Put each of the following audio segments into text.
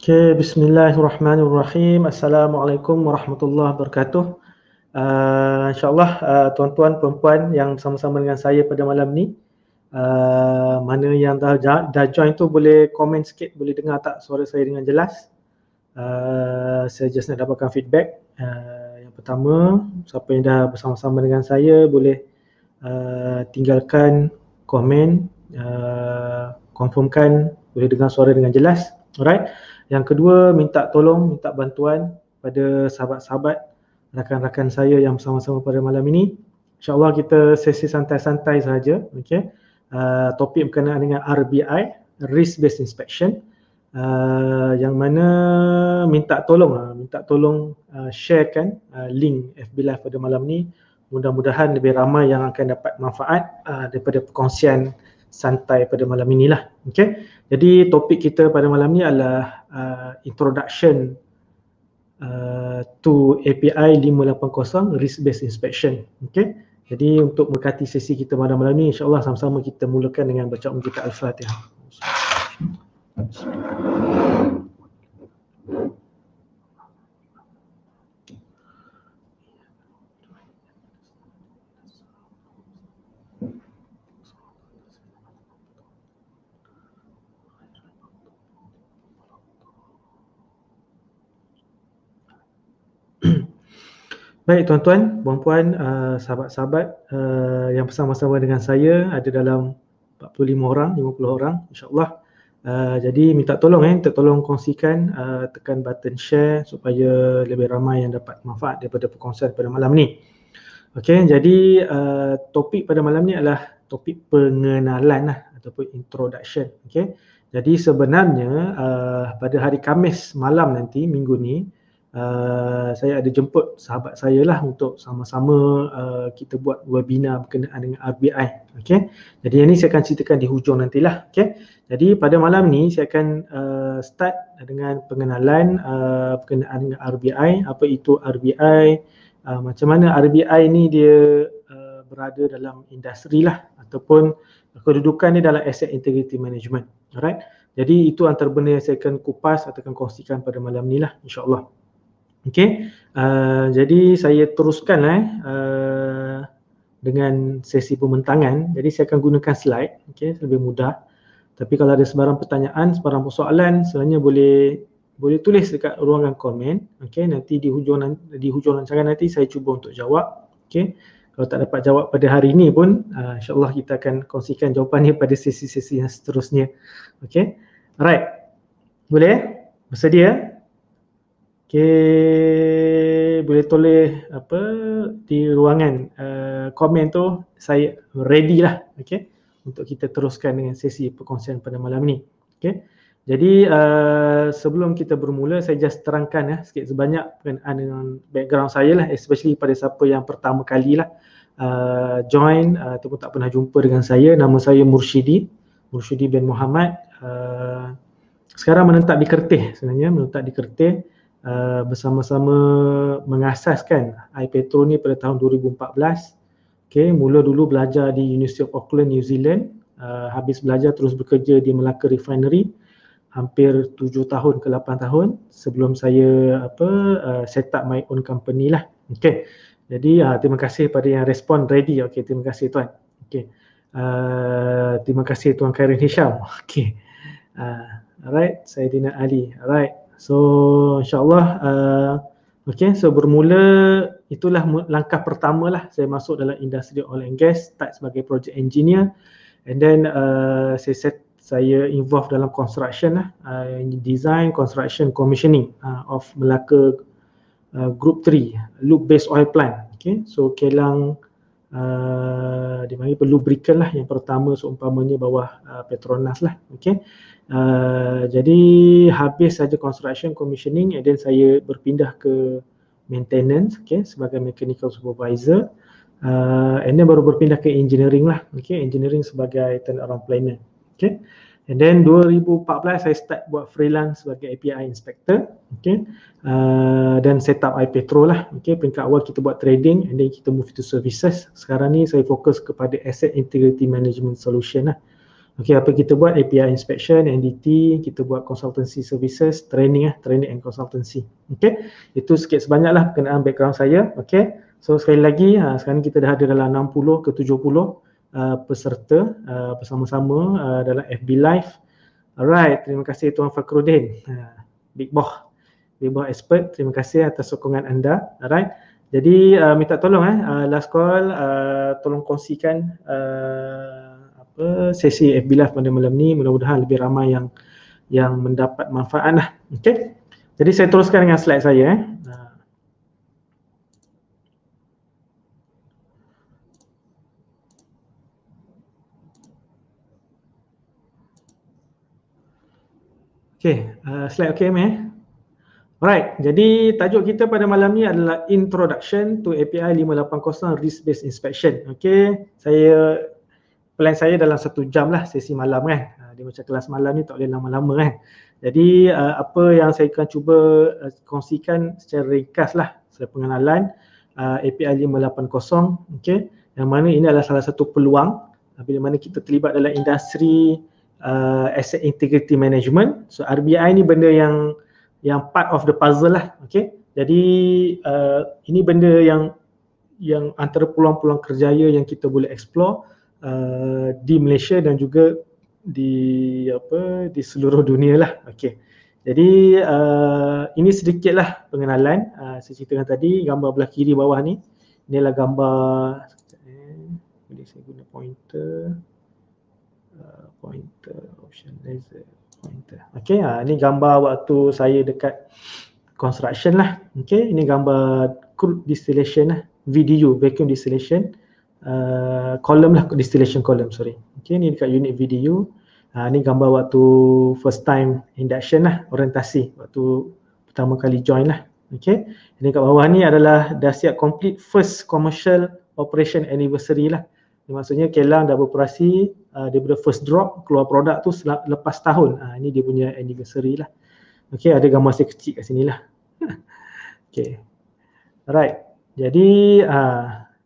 Okay, bismillahirrahmanirrahim. Assalamualaikum warahmatullahi wabarakatuh. InsyaAllah tuan-tuan, perempuan yang bersama-sama dengan saya pada malam ni, mana yang dah join tu boleh komen sikit, boleh dengar tak suara saya dengan jelas. Saya just nak dapatkan feedback. Yang pertama, siapa yang dah bersama-sama dengan saya boleh tinggalkan komen, confirmkan boleh dengar suara dengan jelas. Alright. Yang kedua, minta tolong, minta bantuan pada sahabat-sahabat, rakan-rakan saya yang bersama-sama pada malam ini. InsyaAllah kita sesi santai-santai sahaja. Okay. Topik berkenaan dengan RBI, Risk Based Inspection. Yang mana minta tolong sharekan link FB Live pada malam ni. Mudah-mudahan lebih ramai yang akan dapat manfaat daripada perkongsian santai pada malam inilah. Okay. Jadi topik kita pada malam ni adalah introduction to API 580 Risk Based Inspection. Okay. Jadi untuk berkati sesi kita pada malam ni, insyaAllah sama-sama kita mulakan dengan bacaan kita Al-Fatihah. Baik tuan-tuan, puan-puan, sahabat-sahabat yang bersama-sama dengan saya ada dalam 45 orang, 50 orang insyaAllah. Jadi minta tolong kongsikan, tekan button share supaya lebih ramai yang dapat manfaat daripada perkongsian pada malam ni. Okey, jadi topik pada malam ni adalah topik pengenalan ataupun introduction. Okey. Jadi sebenarnya pada hari Khamis malam nanti, minggu ni, saya ada jemput sahabat saya lah untuk sama-sama kita buat webinar berkenaan dengan RBI. Okay. Jadi yang ni saya akan ceritakan di hujung nantilah. Okay. Jadi pada malam ni saya akan start dengan pengenalan berkenaan dengan RBI, apa itu RBI, macam mana RBI ni dia berada dalam industri lah ataupun kedudukan dia dalam Asset Integrity Management. Alright. Jadi itu antara benda yang saya akan kupas atau akan kongsikan pada malam ni lah insyaAllah. Okey, jadi saya teruskan dengan sesi pembentangan. Jadi saya akan gunakan slide, okey, lebih mudah. Tapi kalau ada sebarang pertanyaan, sebarang persoalan, sebenarnya boleh tulis dekat ruangan komen. Okey, nanti di hujung rancangan nanti saya cuba untuk jawab. Okey, kalau tak dapat jawab pada hari ini pun, insyaAllah kita akan kongsikan jawapannya pada sesi-sesi yang seterusnya. Okey, alright, boleh? Bersedia? Okay, boleh tulis apa di ruangan komen tu, saya ready lah, okay, untuk kita teruskan dengan sesi perkongsian pada malam ni. Okay. Jadi sebelum kita bermula, saya just terangkan sikit sebanyak berkenaan dengan background saya lah, especially pada siapa yang pertama kali lah join ataupun tak pernah jumpa dengan saya. Nama saya Mursyidi bin Muhammad. Sekarang menetap di Kertih sebenarnya, bersama-sama mengasaskan iPetro ni pada tahun 2014. Okay, mula dulu belajar di University of Auckland, New Zealand. Habis belajar terus bekerja di Melaka Refinery hampir 7 tahun ke 8 tahun sebelum saya set up my own company lah. Okay, jadi terima kasih pada yang respon ready. Okay, terima kasih tuan. Okay, terima kasih Tuan Khairin Hisham. Okay, alright, saya Dina Ali. Alright. So insyaAllah okay, so bermula itulah langkah pertama lah saya masuk dalam industri oil and gas, start sebagai project engineer, and then saya involved dalam construction lah, design, construction, commissioning of Melaka Group 3 loop based oil plant. Okay, so kilang dipanggil lubricant lah yang pertama seumpamanya bawah Petronas lah. Okay. Jadi habis saja construction, commissioning, and then saya berpindah ke maintenance, okay, sebagai mechanical supervisor, and then baru berpindah ke engineering lah, okay, engineering sebagai turnaround planner, okay. And then 2014 saya start buat freelance sebagai API inspector, okay, dan set up iPetro lah, okay. Peringkat awal kita buat trading, and then kita move to services. Sekarang ni saya fokus kepada asset integrity management solution lah. Okey, apa kita buat? API inspection, NDT, kita buat consultancy services, training and consultancy. Okey, itu sikit sebanyaklah berkenaan background saya. Okey, so sekali lagi sekarang kita dah ada dalam 60 ke 70 peserta bersama-sama dalam FB Live. Alright, terima kasih Tuan Fakhruddin, Big Boss expert. Terima kasih atas sokongan anda. Alright, jadi minta tolong last call, tolong kongsikan sesi FB Live pada malam ni, mudah-mudahan lebih ramai yang mendapat manfaat lah. Okey, jadi saya teruskan dengan slide saya. Okey, slide okey Alright, jadi tajuk kita pada malam ni adalah Introduction to API 580 Risk Based Inspection. Okey, plan saya dalam 1 jam lah sesi malam kan. Dia macam kelas malam ni tak boleh lama-lama kan. Jadi apa yang saya akan cuba kongsikan secara ringkas lah, secara pengenalan API 580. Okey, yang mana ini adalah salah satu peluang bila mana kita terlibat dalam industri asset integrity management. So RBI ni benda yang part of the puzzle lah. Okey, jadi ini benda yang antara peluang-peluang kerjaya yang kita boleh explore di Malaysia dan juga di seluruh dunia lah. Okey, jadi ini sedikitlah pengenalan. Saya ceritakan tadi, gambar belah kiri bawah ni, ini adalah gambar, boleh saya guna pointer option laser pointer. Okey, ini gambar waktu saya dekat construction lah. Okey, ini gambar crude distillation lah, VDU, vacuum distillation column lah, distillation column, sorry. Okey, ni dekat unit VDU. Ni gambar waktu first time induction lah, orientasi waktu pertama kali join lah. Okey, ini kat bawah ni adalah dah siap complete first commercial operation anniversary lah. Maksudnya Kelang dah beroperasi daripada first drop keluar produk tu lepas tahun. Ini dia punya anniversary lah. Okey, ada gambar saya kecil kat sini lah. Okey, alright, jadi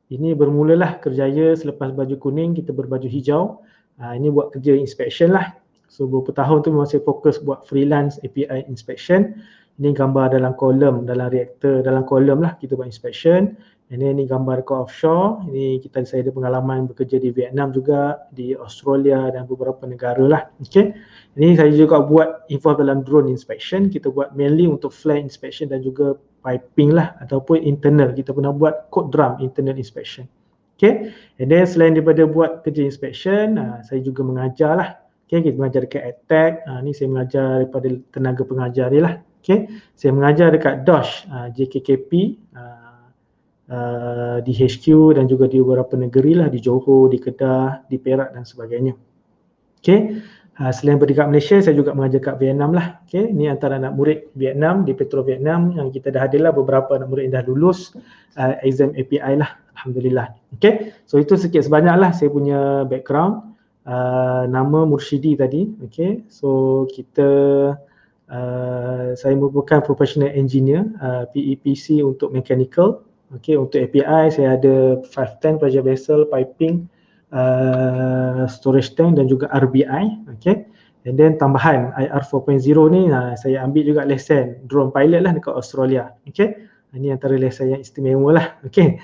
ini bermulalah kerjaya selepas baju kuning kita berbaju hijau. Ini buat kerja inspection lah. So beberapa tahun tu memang saya fokus buat freelance API inspection. Ini gambar dalam kolom, dalam reaktor, dalam kolom lah kita buat inspection. Ini gambar dekat offshore. Ini saya ada pengalaman bekerja di Vietnam juga, di Australia dan beberapa negara lah. Okey, ini saya juga buat involve dalam drone inspection. Kita buat mainly untuk flare inspection dan juga piping lah, ataupun internal. Kita pernah buat code drum internal inspection. Okay, and then selain daripada buat kerja inspection, saya juga mengajar lah. Okay, kita mengajar dekat EdTech. Ni saya mengajar daripada tenaga pengajar dia lah. Okay, saya mengajar dekat DOSH, JKKP, di HQ dan juga di beberapa negeri lah, di Johor, di Kedah, di Perak dan sebagainya. Okay, selain berdekat Malaysia, saya juga mengajar kat Vietnam lah. Okay, ni antara anak murid Vietnam di Petro Vietnam yang kita dah ada lah, beberapa anak murid yang dah lulus exam API lah, alhamdulillah. Okay, so itu sikit sebanyak lah saya punya background. Nama Mursyidi tadi. Okay, so saya merupakan professional engineer, PEPC untuk mechanical. Okay, untuk API saya ada 510 pressure vessel, piping, storage tank dan juga RBI. Okay, and then tambahan IR 4.0 ni saya ambil juga lesen drone pilot lah dekat Australia. Okay, ini antara lesen yang istimewa lah. Okay,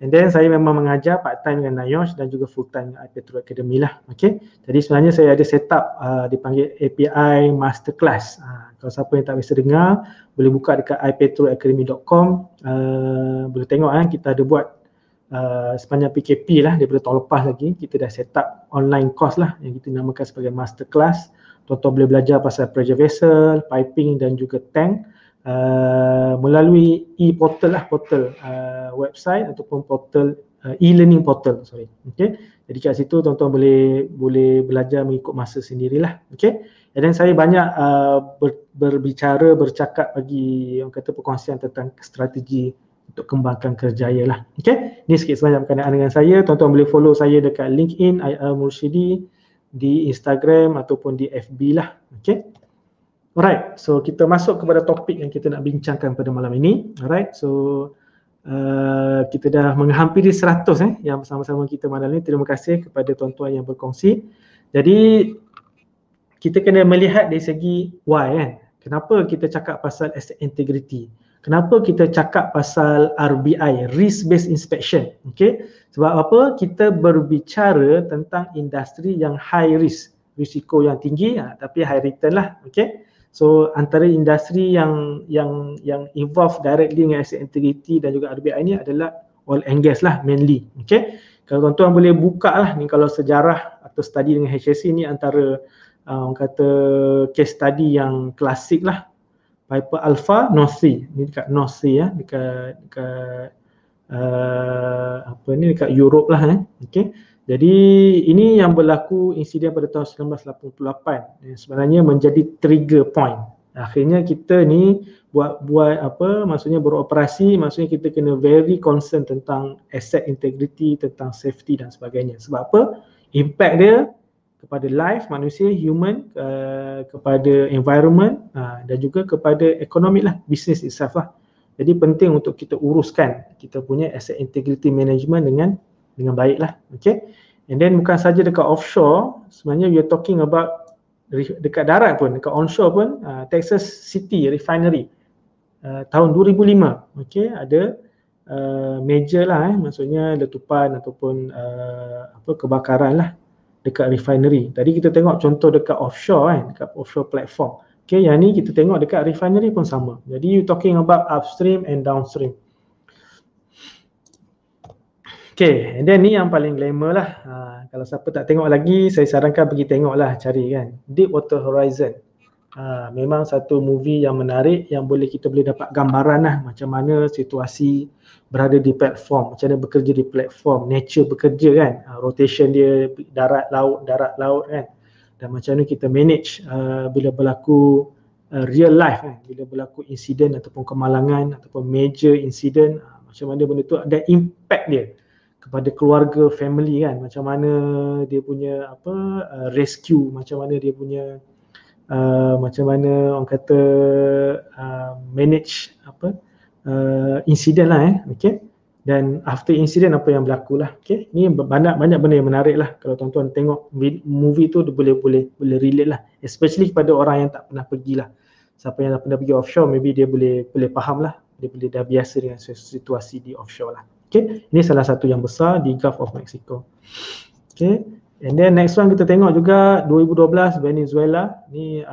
and then saya memang mengajar part time dengan NIOSH dan juga full time dengan Petro Academy lah. Okay, jadi sebenarnya saya ada set up dipanggil API Masterclass. Kalau siapa yang tak biasa dengar, boleh buka dekat ipetroacademy.com. Boleh tengok kita ada buat sepanjang PKP lah, daripada tahun lepas lagi kita dah set up online course lah yang kita namakan sebagai Masterclass. Tuan-tuan boleh belajar pasal pressure vessel, piping dan juga tank melalui e-portal lah, portal website ataupun portal e-learning portal, sorry. Okay, jadi kat situ tuan-tuan boleh belajar mengikut masa sendirilah. Okay, and then saya banyak bercakap bagi orang kata perkongsian tentang strategi untuk kembangkan kerjaya lah. Okay, ni sikit sebanyak berkenaan dengan saya. Tuan-tuan boleh follow saya dekat LinkedIn IR Mursyidi, di Instagram ataupun di FB lah. Okay, alright, so kita masuk kepada topik yang kita nak bincangkan pada malam ini. Alright, so kita dah menghampiri 100 yang bersama-sama kita malam ini. Terima kasih kepada tuan-tuan yang berkongsi. Jadi kita kena melihat dari segi why kan. Kenapa kita cakap pasal asset integrity? Kenapa kita cakap pasal RBI, risk based inspection? Okay? Sebab apa? Kita berbicara tentang industri yang high risk, risiko yang tinggi tapi high return lah. Okay? So antara industri yang involve directly dengan asset integrity dan juga RBI ni adalah oil and gas lah mainly. Okay? Kalau tuan-tuan boleh buka lah ni, kalau sejarah atau study dengan HSC ni antara orang kata case study yang klasik lah. Piper Alpha North Sea, ni dekat North Sea ya, dekat dekat Europe lah okey. Jadi ini yang berlaku insiden pada tahun 1988 yang sebenarnya menjadi trigger point. Akhirnya kita ni buat maksudnya beroperasi, maksudnya kita kena very concern tentang asset integrity, tentang safety dan sebagainya. Sebab apa? Impact dia kepada life manusia, human, kepada environment dan juga kepada ekonomi lah, business itself lah. Jadi penting untuk kita uruskan kita punya asset integrity management dengan baik lah. Okay. And then bukan saja dekat offshore, sebenarnya we are talking about dekat darat pun, dekat onshore pun, Texas City Refinery tahun 2005, okay, ada major lah maksudnya letupan ataupun kebakaran lah dekat refinery. Tadi kita tengok contoh dekat offshore dekat offshore platform. Okay, yang ni kita tengok dekat refinery pun sama. Jadi you talking about upstream and downstream. Okay, and then ni yang paling glamour lah. Kalau siapa tak tengok lagi, saya sarankan pergi tengok lah, cari kan. Deepwater Horizon. Memang satu movie yang menarik, yang kita boleh dapat gambaran lah macam mana situasi berada di platform, macam mana bekerja di platform, nature bekerja kan, rotation dia darat laut kan, dan macam mana kita manage bila berlaku real life kan, bila berlaku insiden ataupun kemalangan ataupun major insiden, macam mana benda tu ada impact dia kepada keluarga, family kan, macam mana dia punya rescue, macam mana dia punya macam mana orang kata manage insiden lah okay. Dan after insiden apa yang berlaku lah, okay. Ni banyak benda yang menarik lah. Kalau tuan-tuan tengok movie tu, dia boleh relate lah, especially kepada orang yang tak pernah pergi lah. Siapa yang tak pernah pergi offshore, maybe dia boleh faham lah, dia boleh dah biasa dengan situasi di offshore lah. Okay, ini salah satu yang besar di Gulf of Mexico. Okay, and then next one kita tengok juga 2012 Venezuela ni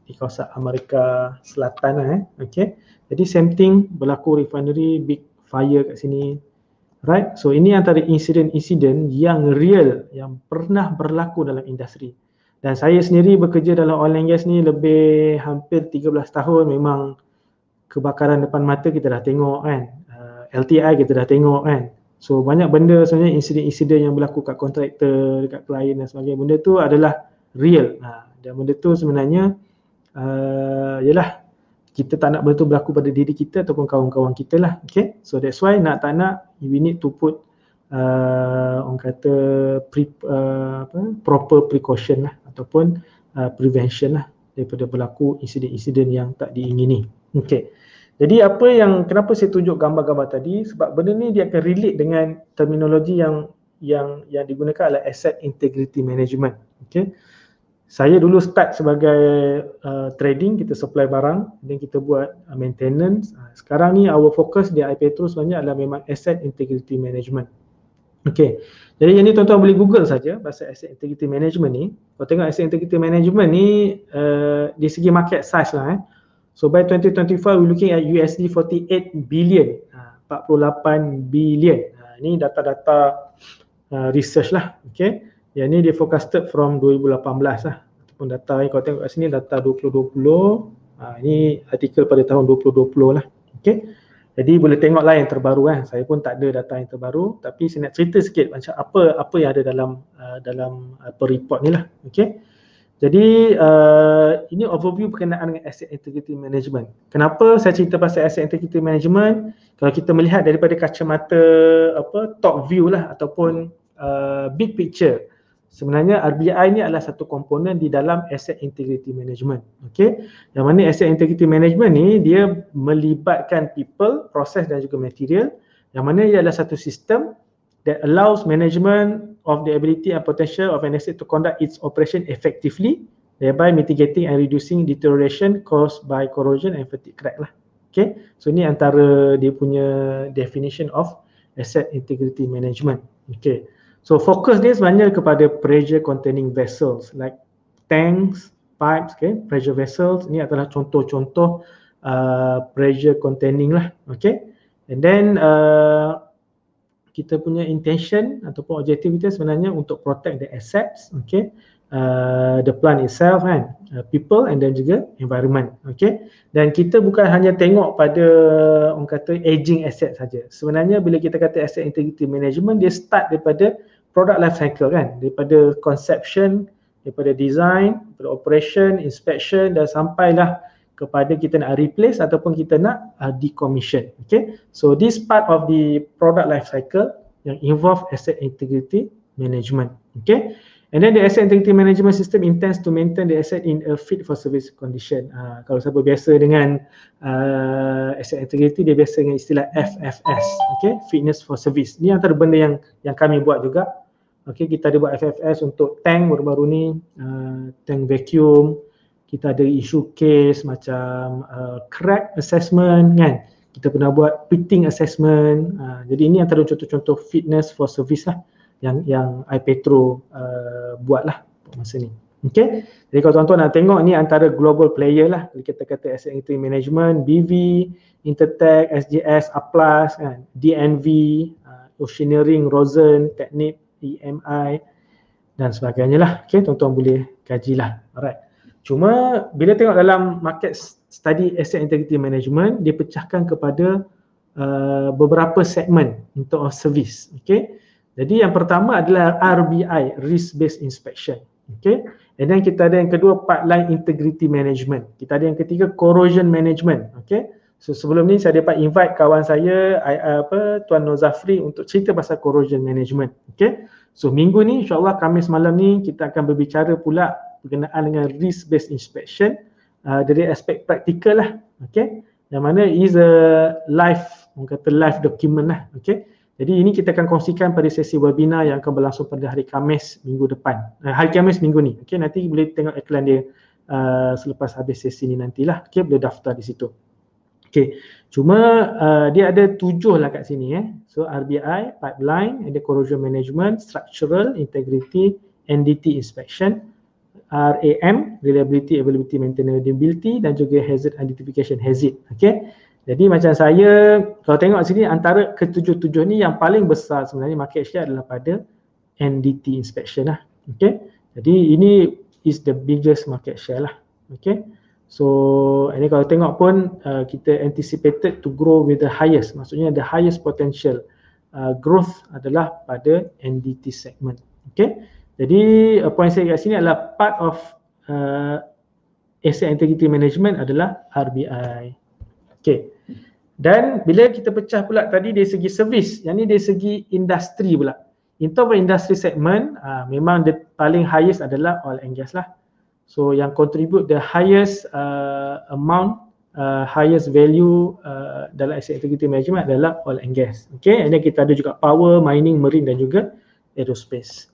di kawasan Amerika Selatan okay. Jadi same thing, berlaku refinery, big fire kat sini, right? So ini antara insiden-insiden yang real, yang pernah berlaku dalam industri. Dan saya sendiri bekerja dalam oil and gas ni lebih hampir 13 tahun, memang kebakaran depan mata kita dah tengok kan, LTI kita dah tengok kan. So banyak benda sebenarnya, insiden-insiden yang berlaku kat kontraktor, dekat klien dan sebagainya, benda tu adalah real. Dan benda tu sebenarnya yalah, kita tak nak benda tu berlaku pada diri kita ataupun kawan-kawan kita lah. Okay, so that's why tak nak we need to put orang kata proper precaution lah, ataupun prevention lah daripada berlaku insiden-insiden yang tak diingini. Okay, jadi kenapa saya tunjuk gambar-gambar tadi, sebab benda ni dia akan relate dengan terminologi yang digunakan adalah asset integrity management. Okay, saya dulu start sebagai trading, kita supply barang dan kita buat maintenance. Sekarang ni our focus di iPetro sebenarnya adalah memang asset integrity management. Okay, jadi yang ni tuan-tuan boleh google saja pasal asset integrity management ni. Kalau tengok asset integrity management ni di segi market size lah So by 2025 we looking at USD 48 billion, 48 billion. Ini data-data research lah. Okay, yang ni dia forecasted from 2018 lah, ataupun data ni kalau tengok kat sini data 2020, ini artikel pada tahun 2020 lah. Okay, jadi boleh tengok lah yang terbaru kan. Saya pun tak ada data yang terbaru, tapi saya nak cerita sikit macam apa yang ada dalam report ni lah. Okay, jadi ini overview berkenaan dengan asset integrity management. Kenapa saya cerita pasal asset integrity management? Kalau kita melihat daripada kacamata top view lah, ataupun big picture, sebenarnya RBI ni adalah satu komponen di dalam asset integrity management. Okay, yang mana asset integrity management ni dia melibatkan people, proses dan juga material, yang mana ia adalah satu sistem that allows management of the ability and potential of an asset to conduct its operation effectively, thereby mitigating and reducing deterioration caused by corrosion and fatigue crack lah. Okay, so ni antara dia punya definition of asset integrity management. Okay, so fokus dia sebenarnya kepada pressure containing vessels like tanks, pipes, okay, pressure vessels. Ni adalah contoh-contoh pressure containing lah. Okay, and then kita punya intention ataupun objektif kita sebenarnya untuk protect the assets, okay, the plant itself kan, people and then juga environment, okay. Dan kita bukan hanya tengok pada orang kata aging asset saja. Sebenarnya bila kita kata asset integrity management, dia start daripada product life cycle kan, daripada conception, daripada design, daripada operation, inspection dan sampailah kepada kita nak replace ataupun kita nak decommission. Okay, so this part of the product life cycle yang involve asset integrity management. Okay, and then the asset integrity management system intends to maintain the asset in a fit for service condition. Kalau siapa biasa dengan asset integrity, dia biasa dengan istilah FFS. Okay, fitness for service. Ni antara benda yang kami buat juga. Okay, kita ada buat FFS untuk tank baru-baru ni, tank vacuum. Kita ada isu case macam crack assessment kan. Kita pernah buat pitting assessment. Jadi ini antara contoh-contoh fitness for service lah yang iPetro buat lah masa ni. Okay. Jadi kalau tuan-tuan nak tengok ni antara global player lah. Jadi kita kata asset integrity management, BV, Intertek, SJS, Aplas kan, DNV, Oceaneering, Rosen, Technip, EMI dan sebagainya lah. Okay, tuan-tuan boleh kajilah. Alright. Cuma bila tengok dalam market study asset integrity management, dia pecahkan kepada beberapa segmen untuk service. Okay. Jadi yang pertama adalah RBI, risk based inspection. Okay. And then kita ada yang kedua pipeline integrity management. Kita ada yang ketiga corrosion management. Okay. So sebelum ni saya dapat invite kawan saya Tuan Nozafri untuk cerita pasal corrosion management. Okay. So minggu ni insyaAllah Khamis malam ni kita akan berbicara pula berkenaan dengan risk based inspection dari aspek praktikal lah. Okay. Yang mana is a live, orang kata live document lah. Okay. Jadi ini kita akan kongsikan pada sesi webinar yang akan berlangsung pada hari Khamis minggu depan. Hari Khamis minggu ni. Okay. Nanti boleh tengok iklan dia selepas habis sesi ni nantilah. Okay. Boleh daftar di situ. Okay. Cuma dia ada 7 lah kat sini. So RBI, pipeline, ada corrosion management, structural, integrity, NDT inspection, RAM, reliability, availability, maintainability dan juga hazard identification, hazard. Okay. Jadi macam saya, kalau tengok sini antara ketujuh-tujuh ni yang paling besar sebenarnya market share adalah pada NDT inspection lah. Okay. Jadi ini is the biggest market share lah. Okay. So ini kalau tengok pun kita anticipated to grow with the highest, maksudnya the highest potential growth adalah pada NDT segment. Okay. Jadi poin saya kat sini adalah part of asset integrity management adalah RBI. Okay. Dan bila kita pecah pula tadi dari segi servis, yang ni dari segi industri pula. In terms of industry segment, memang the paling highest adalah oil and gas lah. So yang contribute the highest amount, highest value dalam asset integrity management adalah oil and gas. Okay. And then kita ada juga power, mining, marine dan juga aerospace.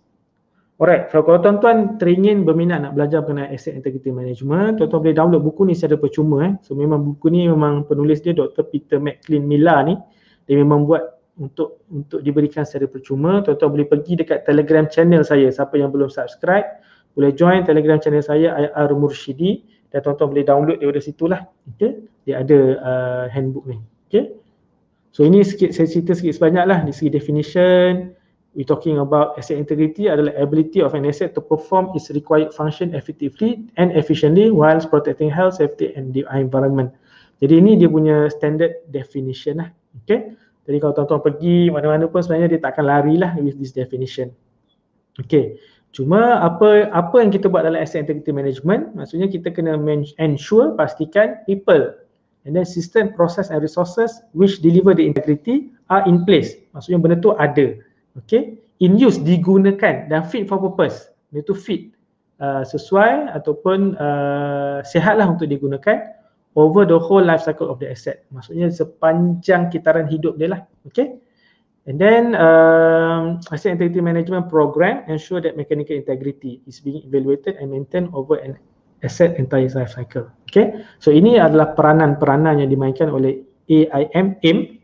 Alright, so kalau tuan-tuan teringin berminat nak belajar mengenai asset integrity management, tuan-tuan boleh download buku ni secara percuma. So memang buku ni memang penulis dia Dr. Peter McLean-Miller ni, dia memang buat untuk diberikan secara percuma. Tuan-tuan boleh pergi dekat Telegram channel saya, siapa yang belum subscribe, boleh join Telegram channel saya IR Murshidi dan tuan-tuan boleh download daripada situlah. Okay, dia ada handbook ni. Okay. So ini sikit, saya cerita sikit sebanyak lah di segi definition. We talking about asset integrity adalah ability of an asset to perform its required function effectively and efficiently whilst protecting health, safety and the environment. Jadi ini dia punya standard definition lah. Okay. Jadi kalau tuan-tuan pergi mana-mana pun sebenarnya dia takkan lari lah with this definition. Okay. Cuma apa yang kita buat dalam asset integrity management, maksudnya kita kena ensure, pastikan people and then system, process and resources which deliver the integrity are in place. Maksudnya benda tu ada. Okay, in use, digunakan dan fit for purpose. Dia tu fit sesuai ataupun sihatlah untuk digunakan over the whole life cycle of the asset. Maksudnya sepanjang kitaran hidup dia lah. Okay, And then asset integrity management program ensure that mechanical integrity is being evaluated and maintained over an asset entire life cycle. Okay, so ini adalah peranan-peranan yang dimainkan oleh AIM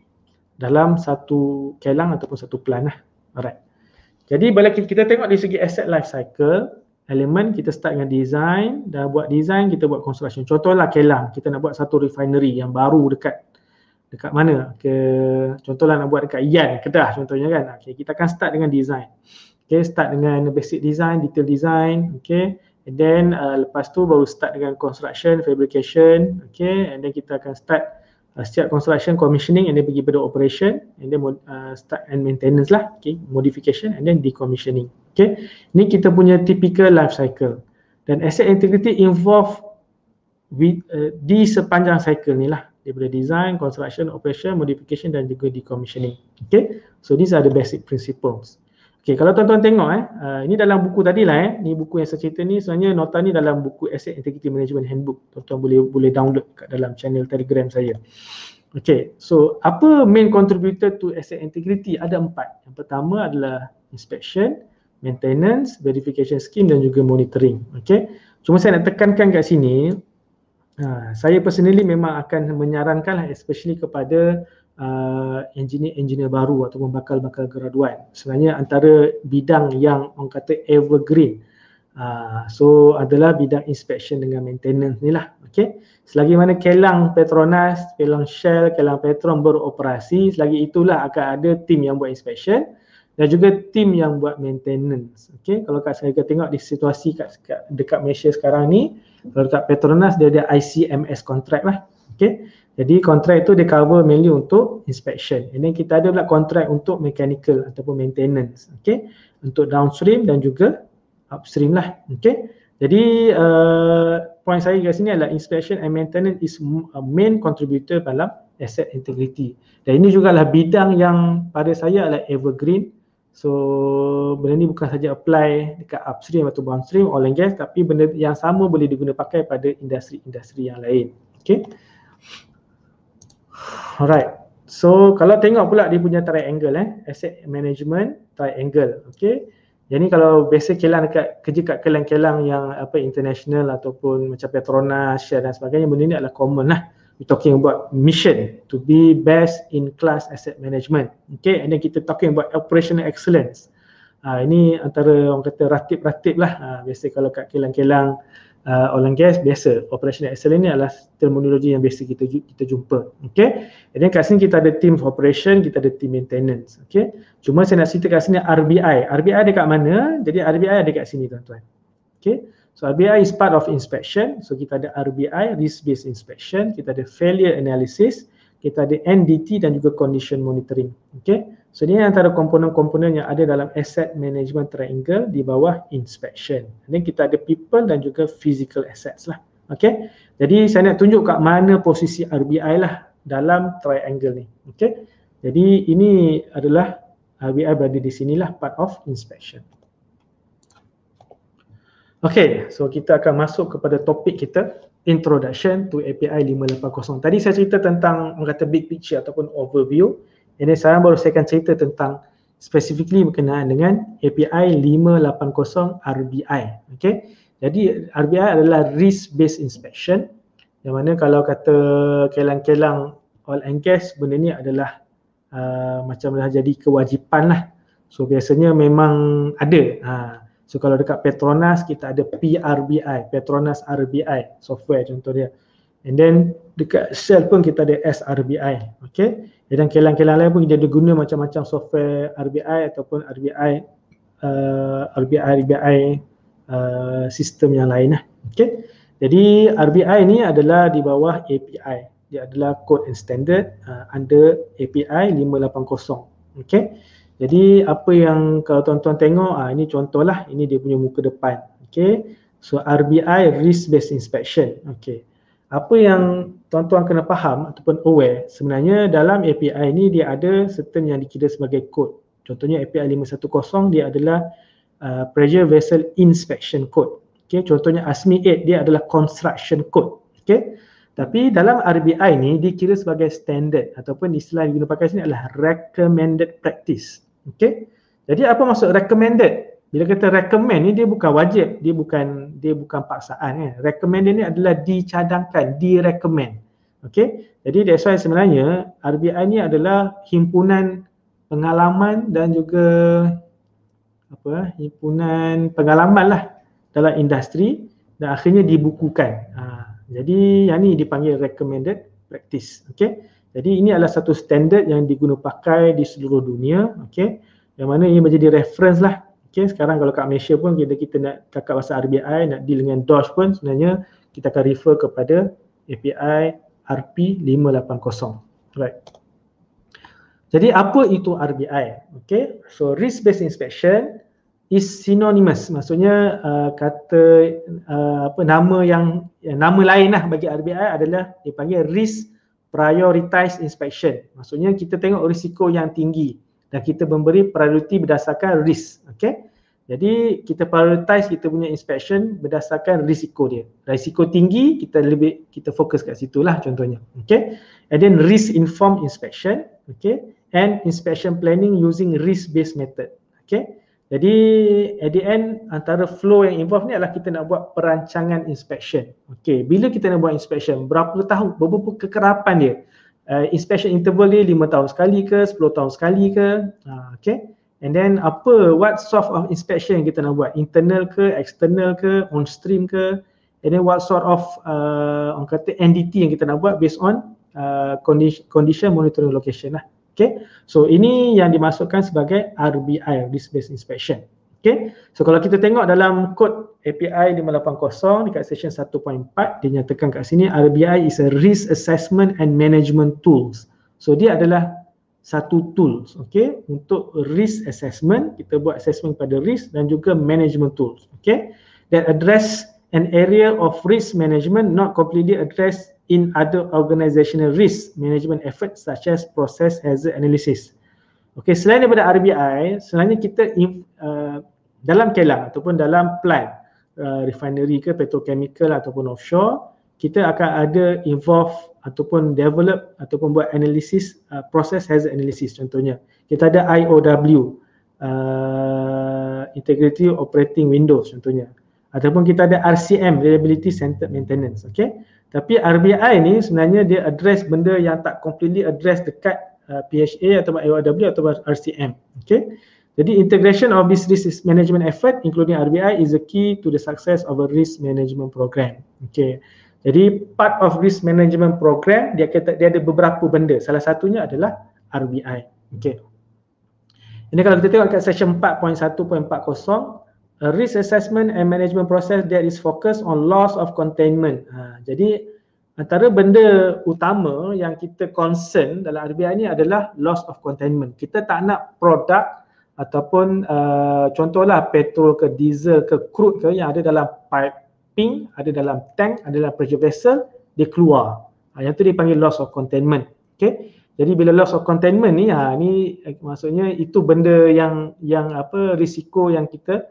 dalam satu kelang ataupun satu plan lah. Alright. Jadi bila kita tengok dari segi asset life cycle, elemen kita start dengan design, dah buat design kita buat construction. Contohlah kelang, kita nak buat satu refinery yang baru dekat mana? Contohlah nak buat dekat Yan, Kedah contohnya kan. Okay, kita akan start dengan design. Okay, start dengan basic design, detail design, okay. And then lepas tu baru start dengan construction, fabrication, okay. And then kita akan start setiap construction, commissioning, and then pergi pada operation, and then start and maintenance lah, okay. Modification and then decommissioning, okay. Ni kita punya typical life cycle. Dan asset integrity involve di sepanjang cycle ni lah, daripada design, construction, operation, modification dan juga decommissioning, okay. So these are the basic principles. Okay, kalau tuan-tuan tengok ini dalam buku tadi lah ni buku yang saya cerita ni, sebenarnya nota ni dalam buku Asset Integrity Management Handbook. Tuan-tuan boleh download kat dalam channel Telegram saya. Okay, so apa main contributor to asset integrity? Ada 4. Yang pertama adalah inspection, maintenance, verification scheme dan juga monitoring. Okay, cuma saya nak tekankan kat sini, saya personally memang akan menyarankan lah, especially kepada engineer baru ataupun bakal graduan. Sebenarnya antara bidang yang orang kata evergreen so adalah bidang inspection dengan maintenance ni lah. Okay, selagi mana kelang Petronas, kelang Shell, kelang Petrom beroperasi, selagi itulah akan ada tim yang buat inspection dan juga tim yang buat maintenance. Okay, kalau kat saya tengok di situasi dekat Malaysia sekarang ni, kalau dekat Petronas dia ada ICMS contract lah. Okay, jadi kontrak itu dia cover mainly untuk inspection. And then kita ada pula kontrak untuk mechanical ataupun maintenance. Okay, untuk downstream dan juga upstream lah. Okay, jadi point saya kat sini adalah inspection and maintenance is a main contributor dalam asset integrity. Dan ini juga adalah bidang yang pada saya adalah evergreen. So benda ni bukan saja apply dekat upstream atau downstream oil and gas, tapi benda yang sama boleh diguna pakai pada industri-industri yang lain. Okay. Alright, so kalau tengok pula dia punya triangle asset management triangle, okay. Jadi kalau biasa kelang kerja kat kelang-kelang yang international ataupun macam Petronas, Shell dan sebagainya, benda ni adalah common lah. We talking about mission to be best in class asset management, okay. And then kita talking about operational excellence. Ini antara orang kata ratib-ratib lah. Biasa kalau kat kelang-kelang oil and gas, biasa operational excellence ni adalah terminologi yang biasa kita jumpa, okay. And then kat sini kita ada team operation, kita ada team maintenance, okay. Cuma saya nak cerita kat sini RBI ada kat mana? Jadi RBI ada kat sini tuan-tuan, okay. So RBI is part of inspection. So kita ada RBI, risk based inspection, kita ada failure analysis, kita ada NDT dan juga condition monitoring, okay. So ini antara komponen-komponen yang ada dalam asset management triangle di bawah inspection. Dan kita ada people dan juga physical assets lah. Okay. Jadi saya nak tunjuk kat mana posisi RBI lah dalam triangle ni. Okay. Jadi ini adalah RBI berada di sinilah part of inspection. Okay. So kita akan masuk kepada topik kita, Introduction to API 580. Tadi saya cerita tentang orang kata big picture ataupun overview. Ini sekarang baru saya akan cerita tentang specifically berkenaan dengan API 580 RBI. Okay. Jadi RBI adalah risk based inspection, yang mana kalau kata kelang-kelang oil and gas, benda ni adalah macam dah jadi kewajipan lah. So biasanya memang ada. So kalau dekat Petronas kita ada PRBI, Petronas RBI software contoh dia. And then dekat Shell pun kita ada SRBI, okay. Dan kelang-kelang lain pun kita ada guna macam-macam software RBI ataupun RBI sistem yang lain lah, okay. Jadi RBI ni adalah di bawah API, dia adalah code and standard under API 580, okay. Jadi apa yang kalau tuan-tuan tengok, ini contohlah, ini dia punya muka depan, okay. So RBI risk based inspection, okay. Apa yang tuan-tuan kena faham ataupun aware, sebenarnya dalam API ni dia ada certain yang dikira sebagai code. Contohnya API 510 dia adalah pressure vessel inspection code. Okay, contohnya ASME 8 dia adalah construction code. Okay. Tapi dalam RBI ni dikira sebagai standard ataupun istilah yang digunakan sini adalah recommended practice. Okey. Jadi apa maksud recommended? Bila kita recommend ni dia bukan wajib, dia bukan paksaan kan. Recommended ni adalah dicadangkan, direkomend. Okey. Jadi that's why sebenarnya RBI ni adalah himpunan pengalaman dan juga himpunan pengalaman lah dalam industri dan akhirnya dibukukan. Jadi yang ni dipanggil recommended practice. Okey. Jadi ini adalah satu standard yang digunakan pakai di seluruh dunia. Okey. Yang mana ini menjadi reference lah. Okey. Sekarang kalau kat Malaysia pun kita nak cakap pasal RBI, nak deal dengan DOS pun sebenarnya kita akan refer kepada API RP 580. Right. Jadi apa itu RBI? Okay, so risk based inspection is synonymous. Maksudnya nama lain lah bagi RBI adalah dipanggil risk prioritized inspection. Maksudnya kita tengok risiko yang tinggi dan kita memberi priority berdasarkan risk. Okay. Jadi kita prioritize kita punya inspection berdasarkan risiko dia. Risiko tinggi kita fokus kat situlah contohnya. Okay. And then risk informed inspection. Okay. And inspection planning using risk based method. Okay. Jadi at the end antara flow yang involved ni adalah kita nak buat perancangan inspection. Okay. Bila kita nak buat inspection, berapa kekerapan dia? Inspection interval dia 5 tahun sekali ke, 10 tahun sekali ke? Okay. And then what sort of inspection yang kita nak buat? Internal ke, external ke, on stream ke? And then what sort of orang kata NDT yang kita nak buat based on condition monitoring location lah. Okay. So ini yang dimasukkan sebagai RBI, risk based inspection. Okay. So kalau kita tengok dalam kod API 580 dekat section 1.4 dinyatakan kat sini RBI is a risk assessment and management tools. So dia adalah satu tools, okay, untuk risk assessment, kita buat assessment pada risk dan juga management tools, okay, that address an area of risk management not completely addressed in other organizational risk management efforts such as process hazard analysis. Okay, selain daripada RBI, sebenarnya kita dalam kilang ataupun dalam plant refinery ke petrochemical ataupun offshore, kita akan ada involve ataupun develop ataupun buat analisis process hazard analysis contohnya. Kita ada IOW, Integrity Operating Windows contohnya. Ataupun kita ada RCM, Reliability Centered Maintenance, okay. Tapi RBI ni sebenarnya dia address benda yang tak completely address dekat PHA atau IOW atau RCM, okay. Jadi integration of this risk management effort including RBI is the key to the success of a risk management program, okay. Jadi part of risk management program dia ada beberapa benda. Salah satunya adalah RBI. Okay. Ini kalau kita tengok kat section 4.1.40, risk assessment and management process that is focused on loss of containment. Jadi antara benda utama yang kita concern dalam RBI ni adalah loss of containment. Kita tak nak produk ataupun contohlah petrol ke diesel ke crude ke yang ada dalam piping, ada dalam tank, ada dalam pressure vessel, dia keluar. Yang tu dipanggil loss of containment. Okay. Jadi bila loss of containment ni, ni maksudnya itu benda yang risiko yang kita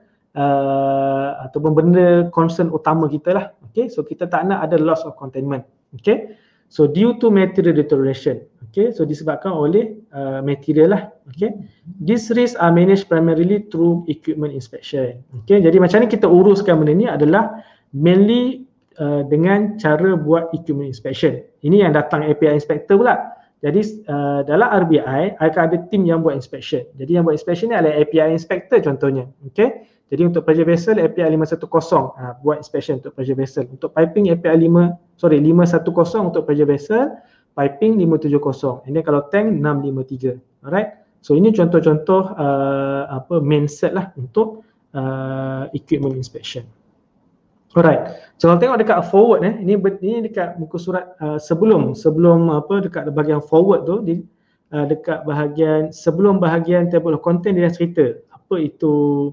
ataupun benda concern utama kita lah. Okay. So kita tak nak ada loss of containment. Okay. So due to material deterioration. Okay. So disebabkan oleh material lah. Okay. These risks are managed primarily through equipment inspection. Okay. Jadi macam ni kita uruskan benda ni adalah mainly dengan cara buat equipment inspection. Ini yang datang API inspector pula. Jadi dalam RBI akan ada tim yang buat inspection. Jadi yang buat inspection ni adalah API inspector contohnya. Okay. Jadi untuk pressure vessel API 510 buat inspection untuk pressure vessel. Untuk piping API 510 untuk pressure vessel, piping 570. Ini kalau tank 653. Alright. So ini contoh-contoh main set lah untuk equipment inspection. Alright. So kalau tengok dekat forward ini dekat muka surat sebelum dekat bahagian forward tu dekat bahagian sebelum bahagian table of content dia dah cerita apa itu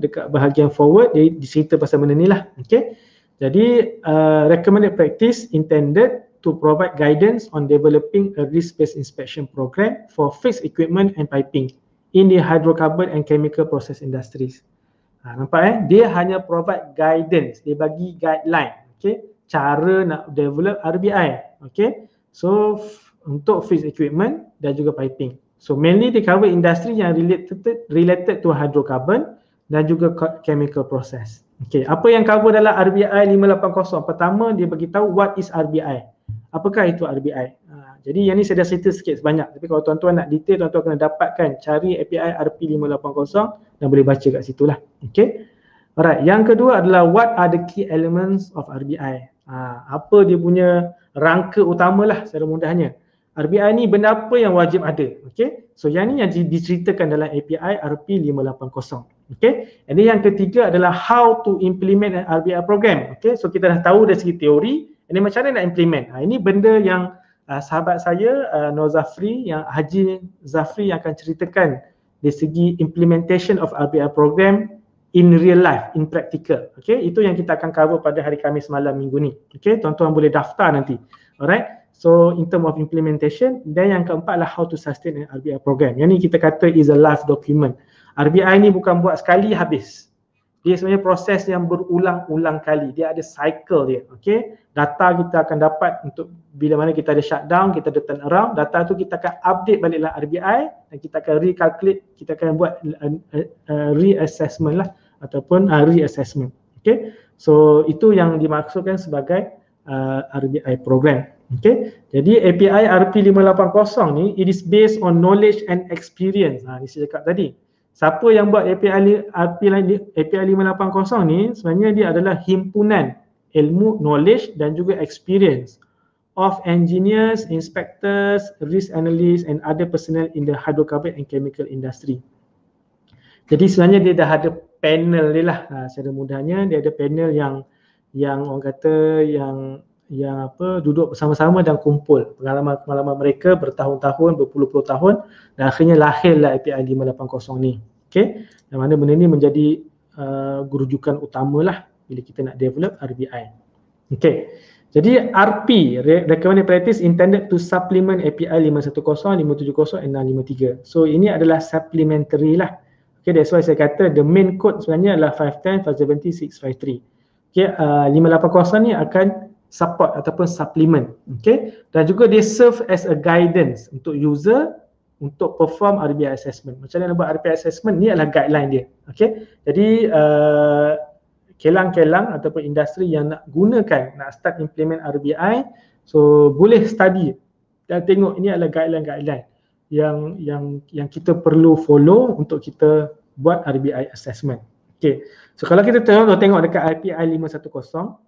dekat bahagian forward dia cerita pasal benda ni lah. Okay. Jadi recommended practice intended to provide guidance on developing a risk-based inspection program for fixed equipment and piping in the hydrocarbon and chemical process industries. Nampak dia hanya provide guidance, dia bagi guideline. Okay. cara nak develop RBI. Okay, so untuk fixed equipment dan juga piping. So mainly dia cover industri yang related to hydrocarbon dan juga chemical process. Okay, apa yang cover dalam RBI 580? Pertama, dia beritahu what is RBI. Apakah itu RBI? Jadi yang ni saya dah cerita sikit sebanyak. Tapi kalau tuan-tuan nak detail, tuan-tuan kena dapatkan, cari API RP580 dan boleh baca kat situ lah. Okay. Alright, yang kedua adalah what are the key elements of RBI? Apa dia punya rangka utama lah secara mudahnya. RBI ni benda apa yang wajib ada. Okay. So yang ni yang diceritakan dalam API RP580. Okay. And then yang ketiga adalah how to implement an RBI program. Okay. So kita dah tahu dari segi teori. And then macam mana nak implement. Ini benda yang sahabat saya Nur Zafri, yang Haji Zafri yang akan ceritakan dari segi implementation of RBI program in real life, in practical. Okay, itu yang kita akan cover pada hari Khamis malam minggu ni. Okay, tuan-tuan boleh daftar nanti. Alright, so in term of implementation. Dan yang keempat adalah how to sustain an RBI program. Yang ni kita kata is a live document. RBI ni bukan buat sekali habis. Dia sebenarnya proses yang berulang-ulang kali. Dia ada cycle dia. Okay, data kita akan dapat untuk bila mana kita ada shutdown, kita ada turnaround. Data tu kita akan update baliklah RBI dan kita akan recalculate, kita akan buat reassessment lah ataupun reassessment. Okay, so itu yang dimaksudkan sebagai RBI program. Okay, jadi API RP580 ni it is based on knowledge and experience. Ni saya cakap tadi. Siapa yang buat API 580 ni sebenarnya dia adalah himpunan ilmu, knowledge dan juga experience of engineers, inspectors, risk analysts and other personnel in the hydrocarbon and chemical industry. Jadi sebenarnya dia dah ada panel dia lah. Secara mudahnya dia ada panel yang orang kata yang duduk bersama-sama dan kumpul pengalaman mereka bertahun-tahun, berpuluh-puluh tahun dan akhirnya lahirlah API 580 ni. Okay, yang mana benda ni menjadi rujukan utama lah bila kita nak develop RBI. Okay, jadi RP, Recommended Practice intended to supplement API 510, 570 and 653. So ini adalah supplementary lah. Okay, that's why saya kata the main code sebenarnya adalah 510, 570, 653. Okay, 580 ni akan support ataupun supplement. Okay, dan juga dia serve as a guidance untuk user untuk perform RBI assessment. Macam mana nak buat RBI assessment, ni adalah guideline dia. Okay, jadi kelang-kelang ataupun industri yang nak gunakan, nak start implement RBI, so boleh study dan tengok ini adalah guideline-guideline yang kita perlu follow untuk kita buat RBI assessment. Okay, so kalau kita tengok dekat API 510,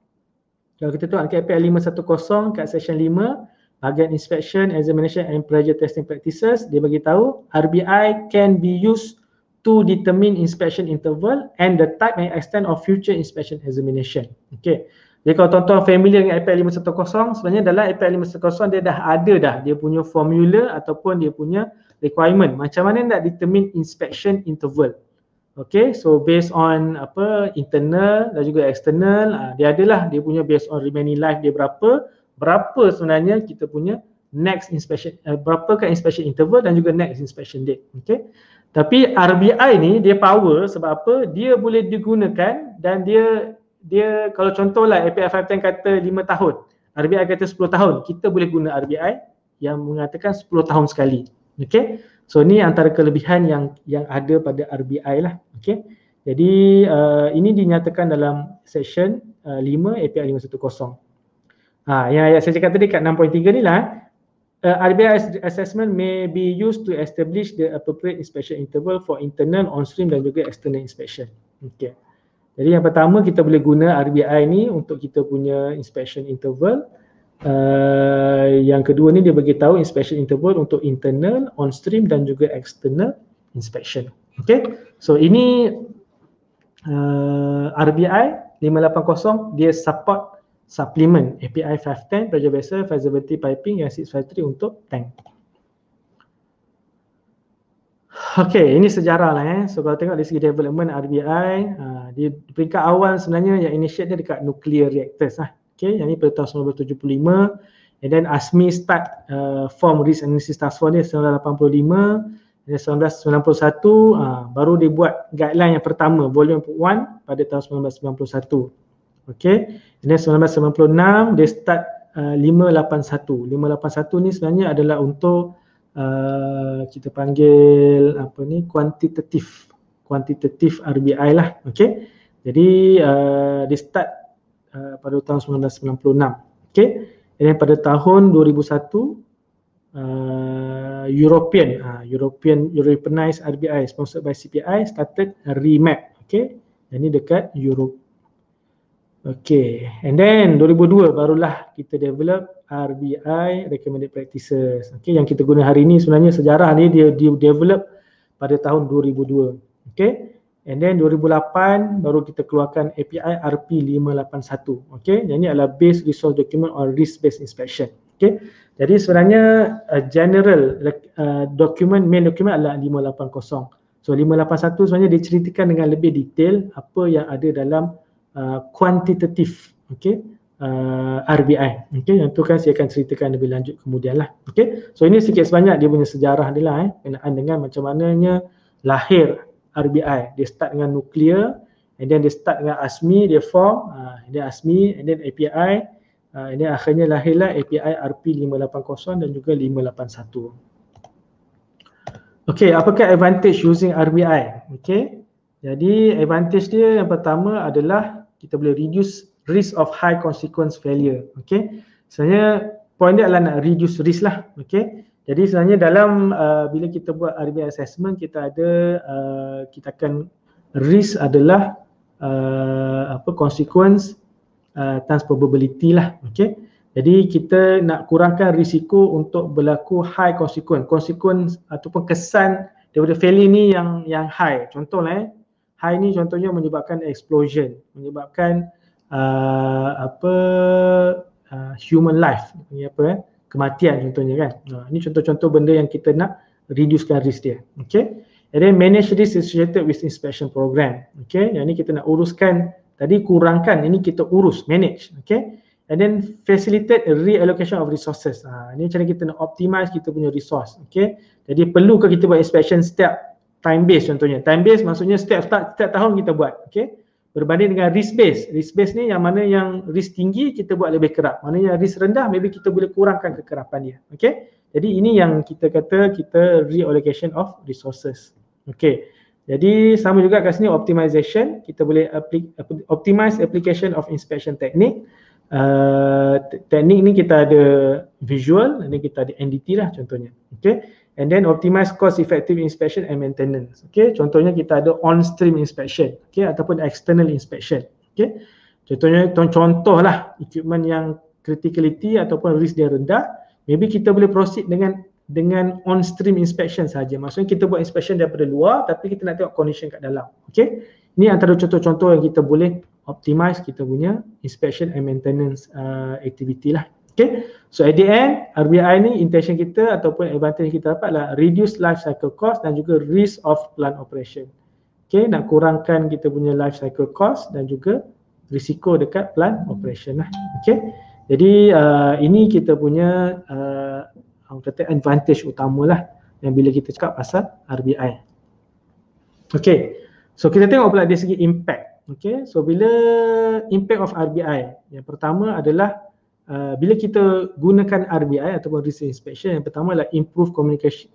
kalau kita tengok dekat API 510 kat section 5, bahagian inspection, examination and pressure testing practices, dia bagi tahu RBI can be used to determine inspection interval and the type and extent of future inspection examination. Okay, jadi kalau tuan-tuan familiar dengan API 510, sebenarnya dalam API 510 dia dah ada dia punya formula ataupun dia punya requirement macam mana nak determine inspection interval. Okay, so based on internal dan juga external, dia adalah dia punya based on remaining life dia berapa sebenarnya kita punya next inspection, berapakah inspection interval dan juga next inspection date. Okay, tapi RBI ni dia power sebab apa? Dia boleh digunakan dan dia kalau contohlah API 510 kata 5 tahun, RBI kata 10 tahun, kita boleh guna RBI yang mengatakan 10 tahun sekali. Okay, so ni antara kelebihan yang ada pada RBI lah. Okay, jadi ini dinyatakan dalam section 5 API 510. Yang saya cakap tadi kat 6.3 ni lah, RBI assessment may be used to establish the appropriate inspection interval for internal, on-stream dan juga external inspection. Okay, jadi yang pertama kita boleh guna RBI ni untuk kita punya inspection interval. Yang kedua ni dia bagi tahu inspection interval untuk internal, on-stream dan juga external inspection. Okay, so ini RBI 580 dia support supplement API 510 pressure vessel, 570 piping yang 653 untuk tank. Okay, ini sejarah lah So kalau tengok dari segi development RBI, di peringkat awal sebenarnya yang initiate dia dekat nuclear reactors lah. Okay, yang ni pada tahun 1975, and then ASMI start form risk analysis task force dia 1985, dan 1991 baru dia buat guideline yang pertama volume 1 pada tahun 1991. Okay, dan 1996 dia start 581. 581 ni sebenarnya adalah untuk kita panggil apa ni, kuantitatif RBI lah. Okay, jadi dia start pada tahun 1996. Okay, dan pada tahun 2001 Europeanized RBI sponsored by CPI started remap. Okay, jadi dekat Europe. Okay, and then 2002 barulah kita develop RBI recommended practices. Okay, yang kita guna hari ini sebenarnya sejarah ni dia develop pada tahun 2002. Okay, and then 2008 baru kita keluarkan API RP581. Okay, yang ini adalah base resource document on risk based inspection. Okay, jadi sebenarnya general document, main document adalah 580. So 581 sebenarnya diceritakan dengan lebih detail apa yang ada dalam kuantitatif, okay, RBI. Okay, yang tu kan saya akan ceritakan lebih lanjut kemudian lah. Okay, so ini sikit sebanyak dia punya sejarah dia lah, kenaan dengan macam mananya lahir RBI. Dia start dengan nuklear, and then dia start dengan ASME, dia form, and then ASME, and then API, and then akhirnya lahirlah API RP580 dan juga 581. Okay, apakah advantage using RBI? Okay, jadi advantage dia yang pertama adalah kita boleh reduce risk of high consequence failure. Okay, sebenarnya point dia adalah nak reduce risk lah. Okay, jadi sebenarnya dalam bila kita buat RBI assessment, kita ada kita akan risk adalah consequence times probability lah. Okay, jadi kita nak kurangkan risiko untuk berlaku high consequence ataupun kesan daripada failure ni yang high. Contohlah high ni contohnya menyebabkan explosion, menyebabkan human life, kematian contohnya kan. Ini contoh-contoh benda yang kita nak reducekan risk dia. Okay, and then manage risk associated with inspection program. Okay, yang ni kita nak uruskan, tadi kurangkan, ini kita urus, manage. Okay, and then facilitate a reallocation of resources. Ini cara kita nak optimize kita punya resource. Okay, jadi perlukah kita buat inspection setiap time base contohnya. Time base maksudnya setiap tahun kita buat. Okay, berbanding dengan risk base. Risk base ni yang mana yang risk tinggi kita buat lebih kerap, mana yang risk rendah maybe kita boleh kurangkan kekerapan dia. Okay, jadi ini yang kita kata kita reallocation of resources. Okay, jadi sama juga kat sini optimization, kita boleh optimize application of inspection technique. Teknik ni kita ada visual, ni kita ada NDT lah contohnya. Okay, and then optimize cost effective inspection and maintenance. Okay, contohnya kita ada on stream inspection, okay, ataupun external inspection. Okay, contohnya contoh lah equipment yang criticality ataupun risk dia rendah, maybe kita boleh proceed dengan on stream inspection saja. Maksudnya kita buat inspection daripada luar tapi kita nak tengok condition kat dalam. Okay, ini antara contoh-contoh yang kita boleh optimize kita punya inspection and maintenance activity lah. Okay, so at the end RBI ni intention kita ataupun advantage kita dapat adalah reduce life cycle cost dan juga risk of plant operation. Okay, nak kurangkan kita punya life cycle cost dan juga risiko dekat plant operation lah. Okay, jadi ini kita punya kata advantage utama lah yang bila kita cakap pasal RBI. Okay, so kita tengok pula dari segi impact. Okay, so bila impact of RBI, yang pertama adalah bila kita gunakan RBI ataupun risk inspection, yang pertama adalah improve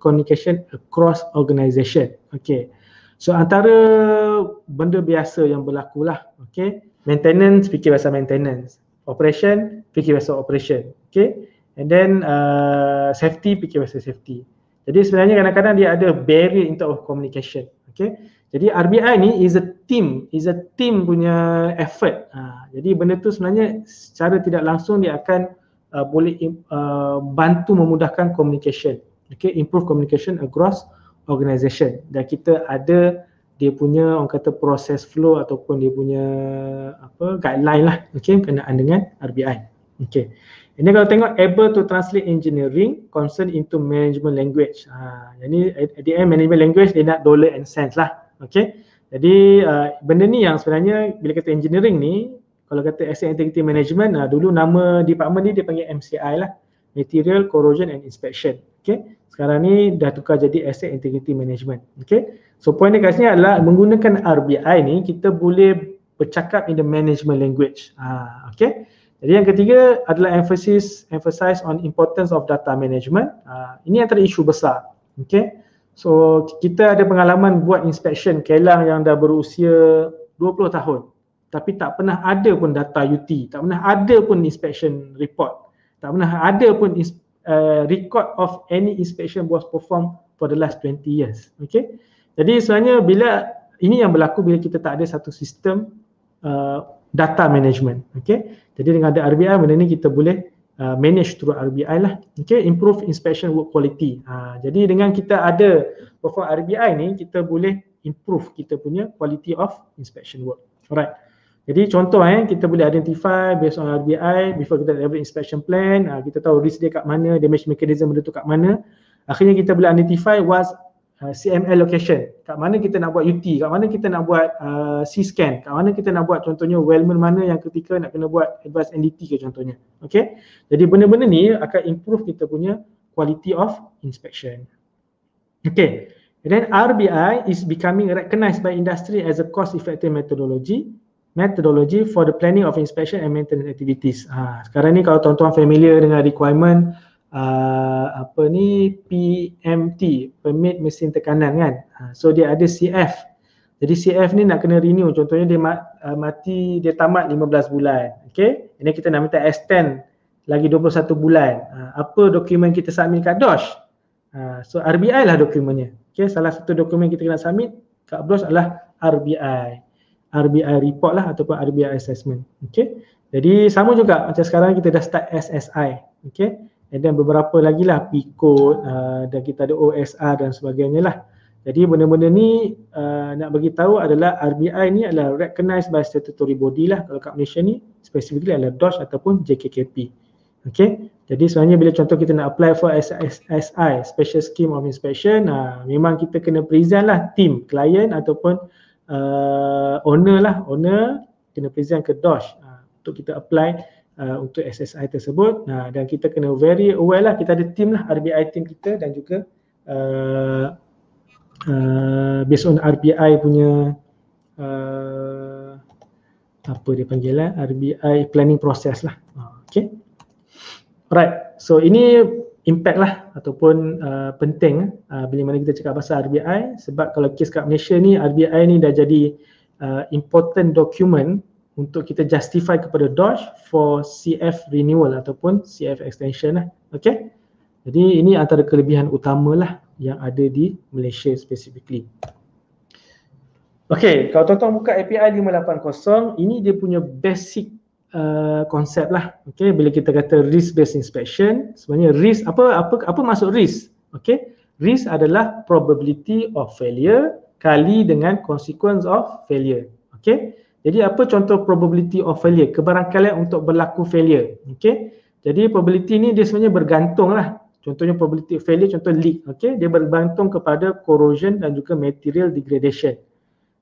communication across organisation. Okay, so antara benda biasa yang berlaku lah. Okay, maintenance, fikir pasal maintenance. Operation, fikir pasal operation. Okay, and then safety, fikir pasal safety. Jadi sebenarnya kadang-kadang dia ada barrier in terms of communication. Okay, jadi RBI ni is a team punya effort. Jadi benda tu sebenarnya secara tidak langsung dia akan boleh bantu memudahkan communication. Okay, improve communication across organisation. Dan kita ada dia punya orang kata process flow ataupun dia punya guideline lah. Okay, berkenaan dengan RBI. Okay, ini kalau tengok able to translate engineering concern into management language. Jadi at the end management language dia nak dollar and cents lah. Okay, jadi benda ni yang sebenarnya bila kata engineering ni, kalau kata asset integrity management, dulu nama department ni dia panggil MCI lah, material corrosion and inspection. Okay, sekarang ni dah tukar jadi asset integrity management. Okay, so point dia kat sini adalah menggunakan RBI ni kita boleh bercakap in the management language. Okay. Jadi yang ketiga adalah emphasize on importance of data management. Ini antara isu besar. Okay. So kita ada pengalaman buat inspection kilang yang dah berusia 20 tahun. Tapi tak pernah ada pun data UT, tak pernah ada pun inspection report, tak pernah ada pun record of any inspection was performed for the last 20 years. Okay. Jadi sebenarnya bila ini yang berlaku bila kita tak ada satu sistem data management. Okay. Jadi dengan ada RBI, benda ni kita boleh manage through RBI lah. Okay. Improve inspection work quality. Jadi dengan kita ada perform RBI ni, kita boleh improve kita punya quality of inspection work. Alright. Jadi contoh kita boleh identify based on RBI before kita level inspection plan, kita tahu risk dia kat mana, damage mechanism benda tu kat mana. Akhirnya kita boleh identify what's CML location, kat mana kita nak buat UT, kat mana kita nak buat C-scan, kat mana kita nak buat contohnya weldment mana yang ketika nak kena buat advanced NDT ke contohnya. Okay. Jadi benda-benda ni akan improve kita punya quality of inspection. Okay. And then RBI is becoming recognized by industry as a cost-effective methodology for the planning of inspection and maintenance activities. Sekarang ni kalau tuan-tuan familiar dengan requirement PMT, permit mesin tekanan kan. So dia ada CF. Jadi CF ni nak kena renew, contohnya dia dia tamat 15 bulan. Okay. Ini kita nak minta extend lagi 21 bulan. Apa dokumen kita submit kat DOSH? So RBI lah dokumennya. Okay. Salah satu dokumen kita kena submit kat DOSH adalah RBI report lah ataupun RBI assessment. Okay. Jadi sama juga macam sekarang kita dah start SSI. Okay. And then beberapa lagi lah P-code dan kita ada OSR dan sebagainya lah. Jadi benda-benda ni nak bagi tahu adalah RBI ni adalah recognized by statutory body lah. Kalau kat Malaysia ni specifically adalah DOSH ataupun JKKP. Okay. Jadi sebenarnya bila contoh kita nak apply for SSI, Special Scheme of Inspection, memang kita kena present lah team, client ataupun owner kena present ke DOSH untuk kita apply untuk SSI tersebut. Dan kita kena very aware lah, kita ada team lah, RBI team kita dan juga based on RBI punya apa dia panggil lah, RBI planning process lah. Okay. Alright, so ini impact lah ataupun penting bila mana kita cakap pasal RBI, sebab kalau kes kat Malaysia ni, RBI ni dah jadi important document untuk kita justify kepada DOSH for CF renewal ataupun CF extension lah. Okay. Jadi ini antara kelebihan utama lah yang ada di Malaysia specifically. Okay, kalau tuan-tuan buka API 580, ini dia punya basic konsep lah. Okay, bila kita kata risk based inspection, sebenarnya risk apa maksud risk? Okay, risk adalah probability of failure kali dengan consequence of failure. Okay, jadi apa contoh probability of failure? Kebarangkalian untuk berlaku failure. Okay, jadi probability ni dia sebenarnya bergantung lah. Contohnya probability of failure, contoh leak. Okay, dia bergantung kepada corrosion dan juga material degradation.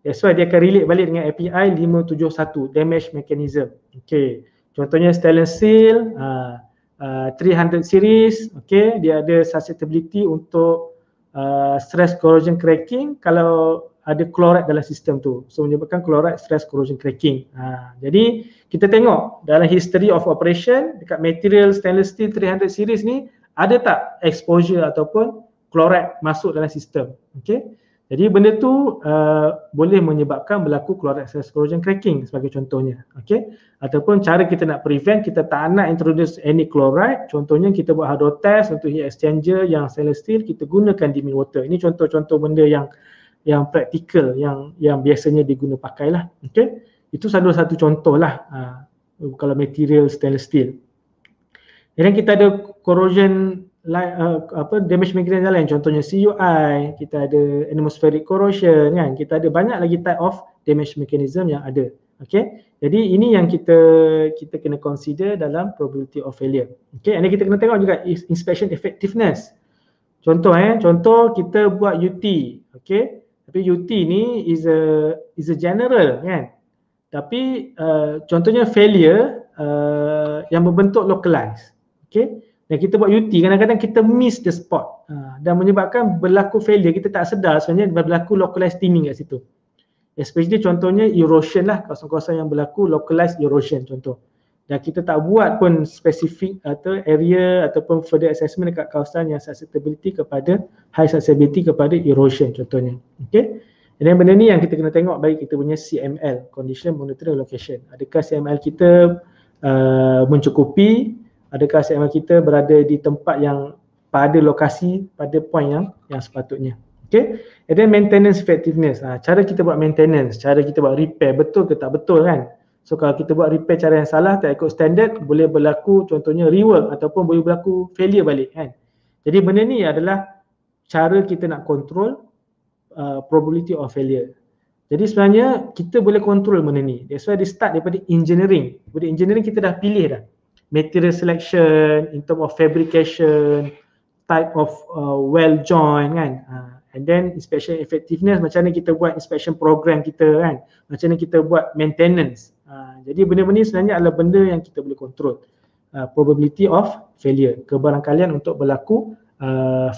That's why dia akan relate balik dengan API 571, damage mechanism. Okay, contohnya stainless steel 300 series, okay, dia ada susceptibility untuk stress corrosion cracking kalau ada chloride dalam sistem tu. So menyebabkan chloride stress corrosion cracking. Jadi kita tengok dalam history of operation dekat material stainless steel 300 series ni ada tak exposure ataupun chloride masuk dalam sistem. Okay. Jadi benda tu boleh menyebabkan berlaku chloride stress corrosion cracking sebagai contohnya. Okay. Ataupun cara kita nak prevent, kita tak nak introduce any chloride, contohnya kita buat hydro test untuk heat exchanger yang stainless steel, kita gunakan dimming water. Ini contoh-contoh benda yang praktikal yang biasanya diguna pakai lah. Okay. Itu salah satu contoh lah kalau material stainless steel. Dan kita ada corrosion damage mechanism lain, contohnya CUI, kita ada atmospheric corrosion kan, kita ada banyak lagi type of damage mechanism yang ada. Okay, jadi ini yang kita kena consider dalam probability of failure. Okay, and then kita kena tengok juga inspection effectiveness. Contoh kita buat UT, okay, tapi UT ni is a general kan, tapi contohnya failure yang berbentuk localized. Okay, dan kita buat UT, kadang-kadang kita miss the spot dan menyebabkan berlaku failure, kita tak sedar sebenarnya berlaku localized steaming kat situ. Especially contohnya erosion lah, kawasan-kawasan yang berlaku localized erosion contoh. Dan kita tak buat pun spesifik atau area ataupun further assessment dekat kawasan yang susceptibility kepada high susceptibility kepada erosion contohnya. Okay. Dan benda ni yang kita kena tengok bagi kita punya CML, Condition Monitoring Location. Adakah CML kita mencukupi, adakah CML kita berada di tempat yang pada lokasi, pada point yang sepatutnya. Okay. And then maintenance effectiveness. Cara kita buat maintenance, cara kita buat repair, betul ke tak betul kan? So kalau kita buat repair cara yang salah, tak ikut standard, boleh berlaku contohnya rework ataupun boleh berlaku failure balik kan. Jadi benda ni adalah cara kita nak control probability of failure. Jadi sebenarnya kita boleh control benda ni. That's why dia start daripada engineering. Daripada engineering kita dah pilih dah. Material selection, in term of fabrication, type of well joint kan. And then inspection effectiveness, macam mana kita buat inspection program kita kan. Macam mana kita buat maintenance. Jadi benda-benda ni sebenarnya adalah benda yang kita boleh control. Probability of failure, kebarangkalian untuk berlaku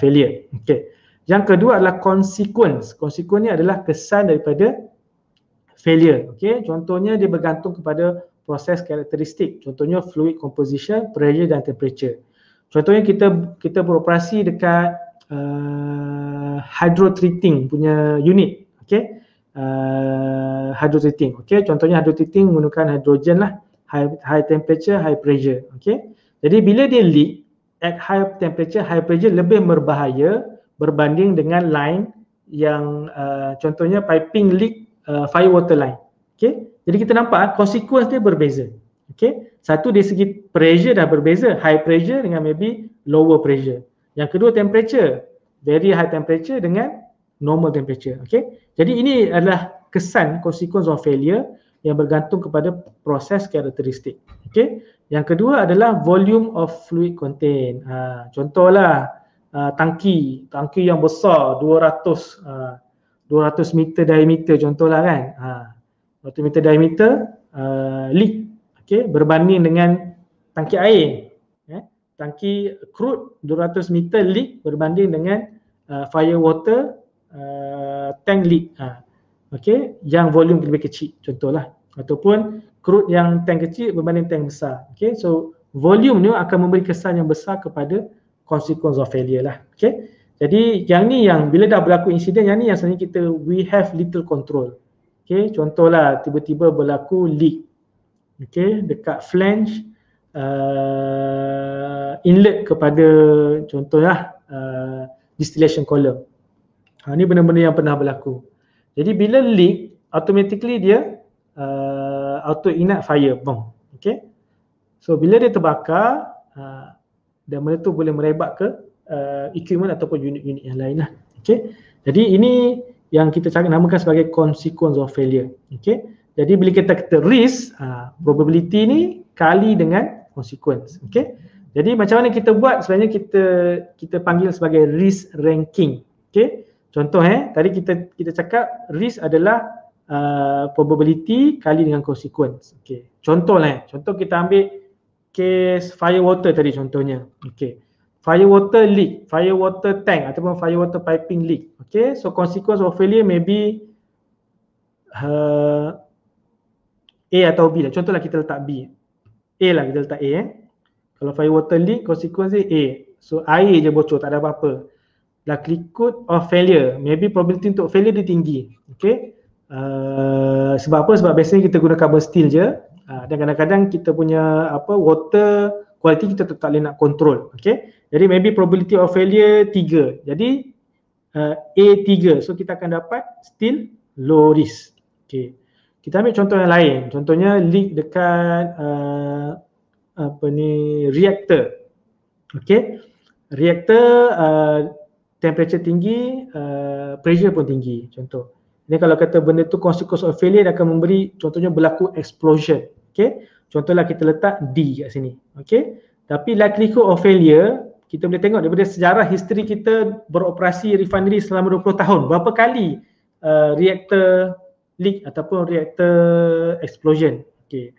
failure. Okay. Yang kedua adalah consequence. Consequence ni adalah kesan daripada failure. Okay. Contohnya dia bergantung kepada proses karakteristik. Contohnya fluid composition, pressure dan temperature. Contohnya kita beroperasi dekat hydrotreating punya unit. Okay. Hydrotreating. Okay. Contohnya hydrotreating menggunakan hidrogen lah. High temperature, high pressure. Okay. Jadi bila dia leak at high temperature, high pressure lebih berbahaya berbanding dengan line yang contohnya piping leak fire water line. Okay. Jadi kita nampak consequence dia berbeza. Okay. Satu dari segi pressure dah berbeza, high pressure dengan maybe lower pressure. Yang kedua temperature, very high temperature dengan normal temperature. Okay. Jadi ini adalah kesan consequence of failure yang bergantung kepada proses karakteristik. Okay. Yang kedua adalah volume of fluid contained. Contohlah tangki yang besar 200 meter diameter contohlah kan. 200 meter diameter leak. Okay. Berbanding dengan tangki air. Tangki crude 200 meter leak berbanding dengan fire water tank leak. Okay. Yang volume lebih kecil contohlah. Ataupun crude yang tank kecil berbanding tank besar. Okay. So volume ni akan memberi kesan yang besar kepada consequence of failure lah. Okay. Jadi yang ni yang bila dah berlaku insiden, yang ni yang sebenarnya kita we have little control. Okay. Contohlah tiba-tiba berlaku leak. Okay. Dekat flange inlet kepada contohlah distillation column. Ni benda-benda yang pernah berlaku. Jadi bila leak, automatically dia auto ignite fire bomb. Okay. So bila dia terbakar, dan benda tu boleh merebak ke equipment ataupun unit-unit yang lain lah. Okay. Jadi ini yang kita namakan sebagai consequence of failure. Okay. Jadi bila kita risk, probability ni kali dengan consequence. Okay. Jadi macam mana kita buat, sebenarnya kita panggil sebagai risk ranking. Okay. Contoh tadi kita cakap risk adalah probability kali dengan consequence. Okay. Contoh kita ambil case fire water tadi contohnya. Okay. Fire water leak, fire water tank ataupun fire water piping leak. Okay. So consequence of failure maybe A atau B lah. Contohlah kita letak B. A lah, kita letak A Kalau fire water leak, consequence dia A. So air je bocor, tak ada apa-apa. Likelihood of failure, maybe probability untuk failure dia tinggi. Okay. Sebab apa? Sebab biasanya kita guna carbon steel je. Dan kadang-kadang kita punya water quality kita tak boleh nak control. Okay. Jadi maybe probability of failure 3. Jadi A 3. So kita akan dapat still low risk. Okay. Kita ambil contoh yang lain. Contohnya leak dekat reactor. Okay. Reactor temperature tinggi, pressure pun tinggi contoh. Jadi kalau kata benda tu consequence of failure, dia akan memberi contohnya berlaku explosion. Okay. Contohlah kita letak D kat sini. Okay. Tapi likelihood of failure, kita boleh tengok daripada sejarah history kita beroperasi refinery selama 20 tahun. Berapa kali reactor leak ataupun reactor explosion. Okay.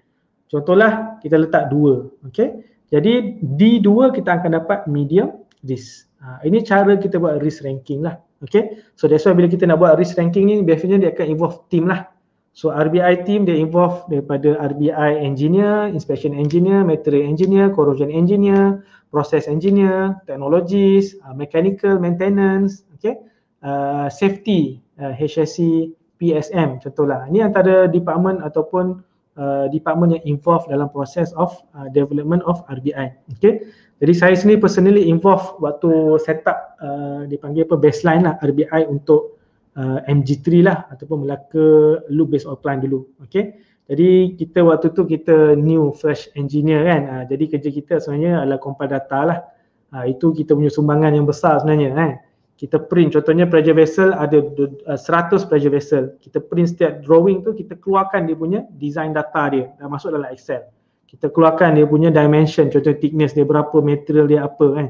Contohlah kita letak 2. Okay. Jadi D2 kita akan dapat medium risk. Ini cara kita buat risk ranking lah. Okay, so that's why bila kita nak buat risk ranking ni biasanya dia akan involve team lah. So RBI team dia involve daripada RBI engineer, inspection engineer, material engineer, corrosion engineer, process engineer, technologies, mechanical maintenance, okay, safety, HSC, PSM contohlah. Ini antara department ataupun department yang involve dalam proses of development of RBI. Okay. Jadi saya sendiri personally involve waktu set up dipanggil apa baseline lah RBI untuk MG3 lah ataupun Melaka loop based outline dulu. Okay. Jadi kita waktu tu kita new fresh engineer kan. Jadi kerja kita sebenarnya adalah compile data lah. Itu kita punya sumbangan yang besar sebenarnya kan. Kita print contohnya pressure vessel ada 100 pressure vessel. Kita print setiap drawing tu kita keluarkan dia punya design data dia dan masuk dalam Excel. Kita keluarkan dia punya dimension, contoh thickness dia berapa, material dia apa kan.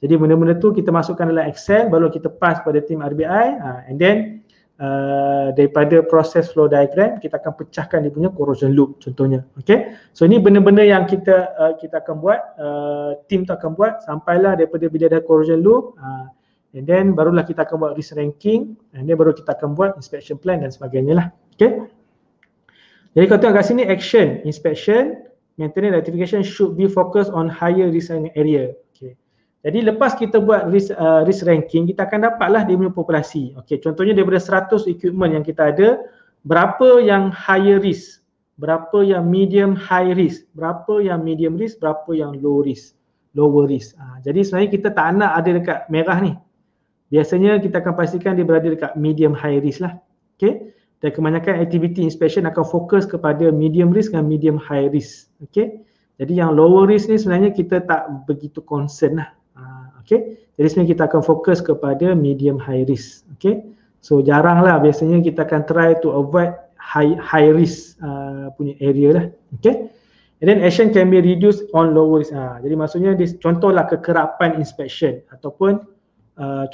Jadi benda-benda tu kita masukkan dalam Excel, baru kita pass pada tim RBI, and then daripada proses flow diagram kita akan pecahkan dia punya corrosion loop contohnya. Okay, so ini benda-benda yang kita akan buat, tim tu akan buat sampailah daripada bila ada corrosion loop, and then barulah kita akan buat risk ranking, and then baru kita akan buat inspection plan dan sebagainya lah. Okay, jadi kalau tengok kat sini action, inspection, maintenance, rectification should be focused on higher risk area. Okay. Jadi lepas kita buat risk ranking, kita akan dapatlah dia punya populasi. Okay. Contohnya daripada 100 equipment yang kita ada, berapa yang higher risk, berapa yang medium high risk, berapa yang medium risk, berapa yang low risk, lower risk. Jadi sebenarnya kita tak nak ada dekat merah ni. Biasanya kita akan pastikan dia berada dekat medium high risk lah. Okay. Dan kebanyakan aktiviti inspection akan fokus kepada medium risk dan medium high risk. Okay. Jadi yang lower risk ni sebenarnya kita tak begitu concern lah. Okay. Jadi sebenarnya kita akan fokus kepada medium high risk. Okay. So jarang lah biasanya kita akan try to avoid high risk punya area lah. Okay. And then action can be reduced on lower risk. Jadi maksudnya contohlah kekerapan inspection ataupun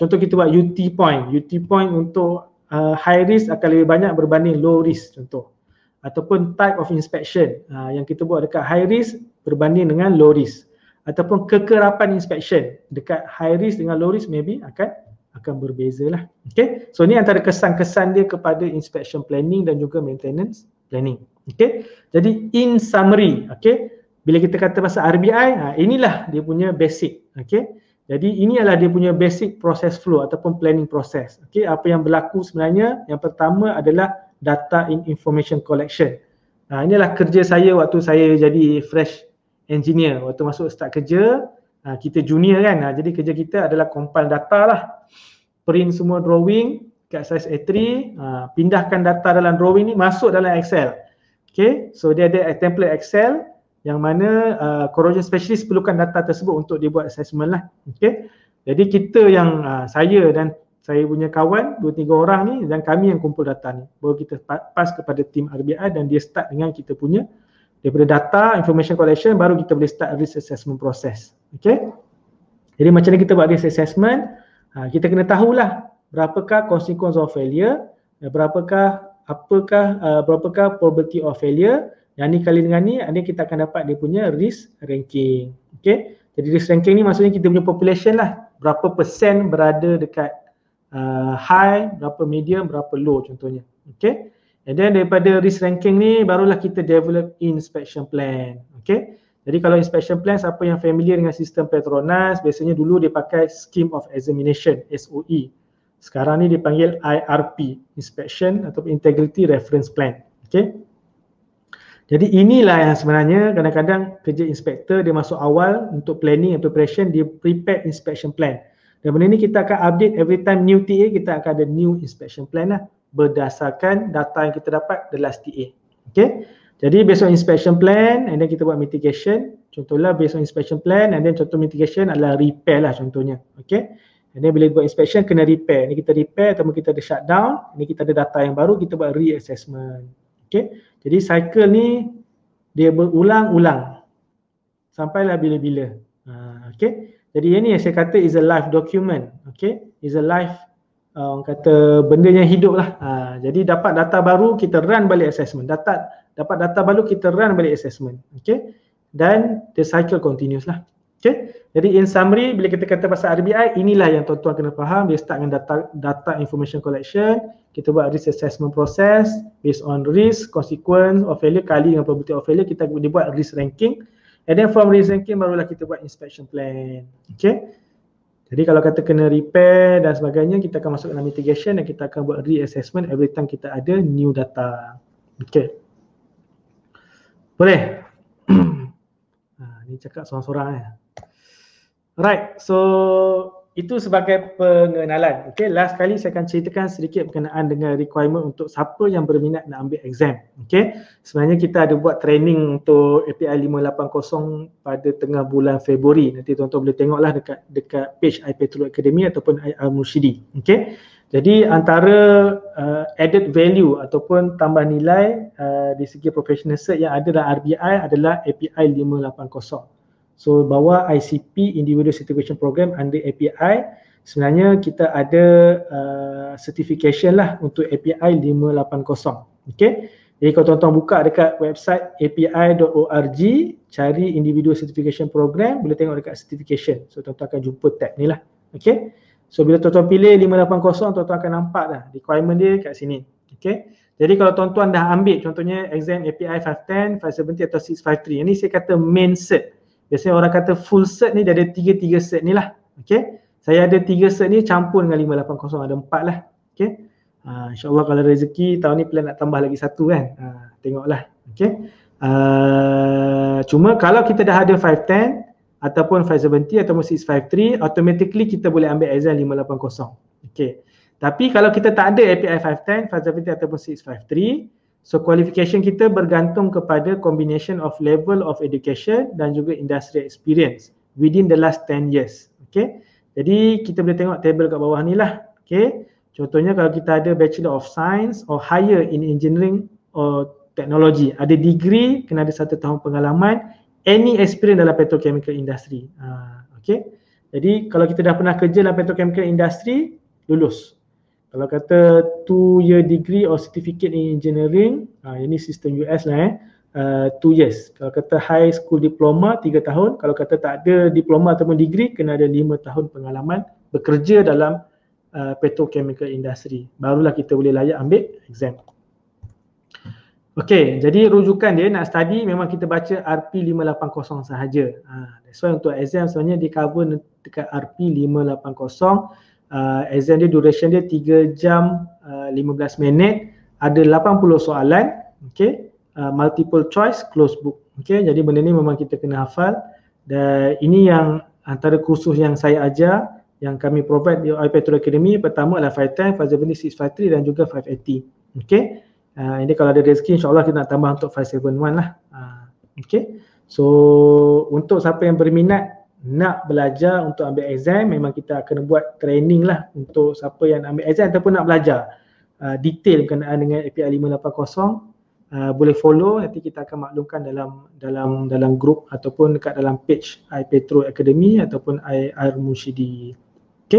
contoh kita buat UT point. UT point untuk high risk akan lebih banyak berbanding low risk contoh, ataupun type of inspection yang kita buat dekat high risk berbanding dengan low risk, ataupun kekerapan inspection dekat high risk dengan low risk maybe akan berbeza lah. Okay, so ni antara kesan-kesan dia kepada inspection planning dan juga maintenance planning. Okay, jadi in summary, okay, bila kita kata pasal RBI, inilah dia punya basic. Okay, jadi ini adalah dia punya basic process flow ataupun planning process. Okay, apa yang berlaku sebenarnya, yang pertama adalah data information collection. Inilah kerja saya waktu saya jadi fresh engineer. Waktu masuk start kerja, kita junior kan, jadi kerja kita adalah compile data lah. Print semua drawing kat size A3, pindahkan data dalam drawing ni masuk dalam Excel. Okay, so dia ada template Excel yang mana corrosion specialist perlukan data tersebut untuk dia buat assessment lah. Okay. Jadi kita yang saya dan saya punya kawan 2-3 orang ni dan kami yang kumpul data ni, baru kita pass kepada tim RBI dan dia start dengan kita punya daripada data information collection, baru kita boleh start risk assessment process. Okay. Jadi macam mana kita buat risk assessment, kita kena tahulah berapakah consequence of failure, berapakah probability of failure. Yang ni kali dengan ni kita akan dapat dia punya risk ranking. Okay. Jadi risk ranking ni maksudnya kita punya population lah. Berapa persen berada dekat high, berapa medium, berapa low contohnya. Okay. And then daripada risk ranking ni barulah kita develop inspection plan. Okay. Jadi kalau inspection plan, siapa yang familiar dengan sistem Petronas, biasanya dulu dia pakai Scheme of Examination, SOE. Sekarang ni dipanggil IRP, Inspection atau Integrity Reference Plan. Okay. Jadi inilah yang sebenarnya kadang-kadang kerja inspektor dia masuk awal untuk planning and preparation, dia prepare inspection plan. Dan benda ni kita akan update every time new TA, kita akan ada new inspection plan lah berdasarkan data yang kita dapat the last TA. Okay. Jadi based on inspection plan and then kita buat mitigation. Contohlah based on inspection plan and then contoh mitigation adalah repair lah contohnya. Okay. And then bila buat inspection kena repair. Ini kita repair ataupun kita ada shutdown, ini kita ada data yang baru, kita buat reassessment. Okay. Jadi cycle ni dia berulang-ulang sampailah bila-bila. Okay. Jadi ini yang saya kata is a live document. Okay. Is a live orang kata benda yang hidup lah. Jadi dapat data baru kita run balik assessment. Dapat data baru kita run balik assessment. Okay. Dan the cycle continuous lah. Okay, jadi in summary, bila kita kata pasal RBI, inilah yang tuan-tuan kena faham. Dia start dengan data information collection, kita buat risk assessment process based on risk, consequence of failure kali dengan probability of failure, kita dia buat risk ranking, and then from risk ranking barulah kita buat inspection plan. Okay, jadi kalau kata kena repair dan sebagainya, kita akan masuk dalam mitigation dan kita akan buat reassessment every time kita ada new data. Okay, boleh? Ni cakap sorang-sorang ya. Alright, so itu sebagai pengenalan. Okay, last kali saya akan ceritakan sedikit berkenaan dengan requirement untuk siapa yang berminat nak ambil exam. Okay, sebenarnya kita ada buat training untuk API 580 pada tengah bulan Februari. Nanti tuan-tuan boleh tengoklah dekat page iPetrol Academy ataupun Al-Mursyidi. Okay, jadi antara added value ataupun tambah nilai di segi professional cert yang ada dalam RBI adalah API 580. So bawah ICP Individual Certification Program under API, sebenarnya kita ada certification lah untuk API 580. Okay, jadi kalau tuan-tuan buka dekat website api.org, cari Individual Certification Program, boleh tengok dekat certification. So tuan-tuan akan jumpa tab ni lah. Okay, so bila tuan-tuan pilih 580, tuan-tuan akan nampak dah requirement dia kat sini. Okay, jadi kalau tuan-tuan dah ambil contohnya exam API 510, 570 atau 653, ini saya kata main cert. Biasanya orang kata full cert ni dia ada 3 cert ni lah. Okay, saya ada 3 cert ni campur dengan 580, ada 4 lah. Okay, InsyaAllah kalau rezeki tahun ni plan nak tambah lagi 1 kan. Tengoklah. Okay, cuma kalau kita dah ada 510 ataupun 570 ataupun 653, automatically kita boleh ambil exam 580. Okay, tapi kalau kita tak ada API 510, 570 ataupun 653, so qualification kita bergantung kepada combination of level of education dan juga industry experience within the last 10 years. Okay, jadi kita boleh tengok table kat bawah ni lah. Okay, contohnya kalau kita ada Bachelor of Science or higher in engineering or technology, ada degree, kena ada 1 tahun pengalaman, any experience dalam petrochemical industry. Okay, jadi kalau kita dah pernah kerja dalam petrochemical industry, lulus. Kalau kata 2-year degree or certificate in engineering, ini sistem US lah 2 years. Kalau kata high school diploma 3 tahun, kalau kata tak ada diploma ataupun degree, kena ada 5 tahun pengalaman bekerja dalam petrochemical industry. Barulah kita boleh layak ambil exam. Okey, jadi rujukan dia nak study memang kita baca RP 580 sahaja. That's why untuk exam sebenarnya di cover dekat RP 580. Exam dia duration dia 3 jam 15 minit, ada 80 soalan. Okay, multiple choice, closed book. Okay, jadi benda ni memang kita kena hafal, dan ini yang antara kursus yang saya ajar, yang kami provide di iPetrol Academy. Pertama adalah 510, 570, 653 dan juga 580. Okay, ini kalau ada rezeki insyaAllah kita nak tambah untuk 571 lah. Okay, so untuk siapa yang berminat nak belajar untuk ambil exam, memang kita akan buat training lah untuk siapa yang nak ambil exam ataupun nak belajar detail berkenaan dengan API 580. Boleh follow, nanti kita akan maklumkan dalam grup ataupun dekat dalam page iPetrol Academy ataupun Al-Mursyidi.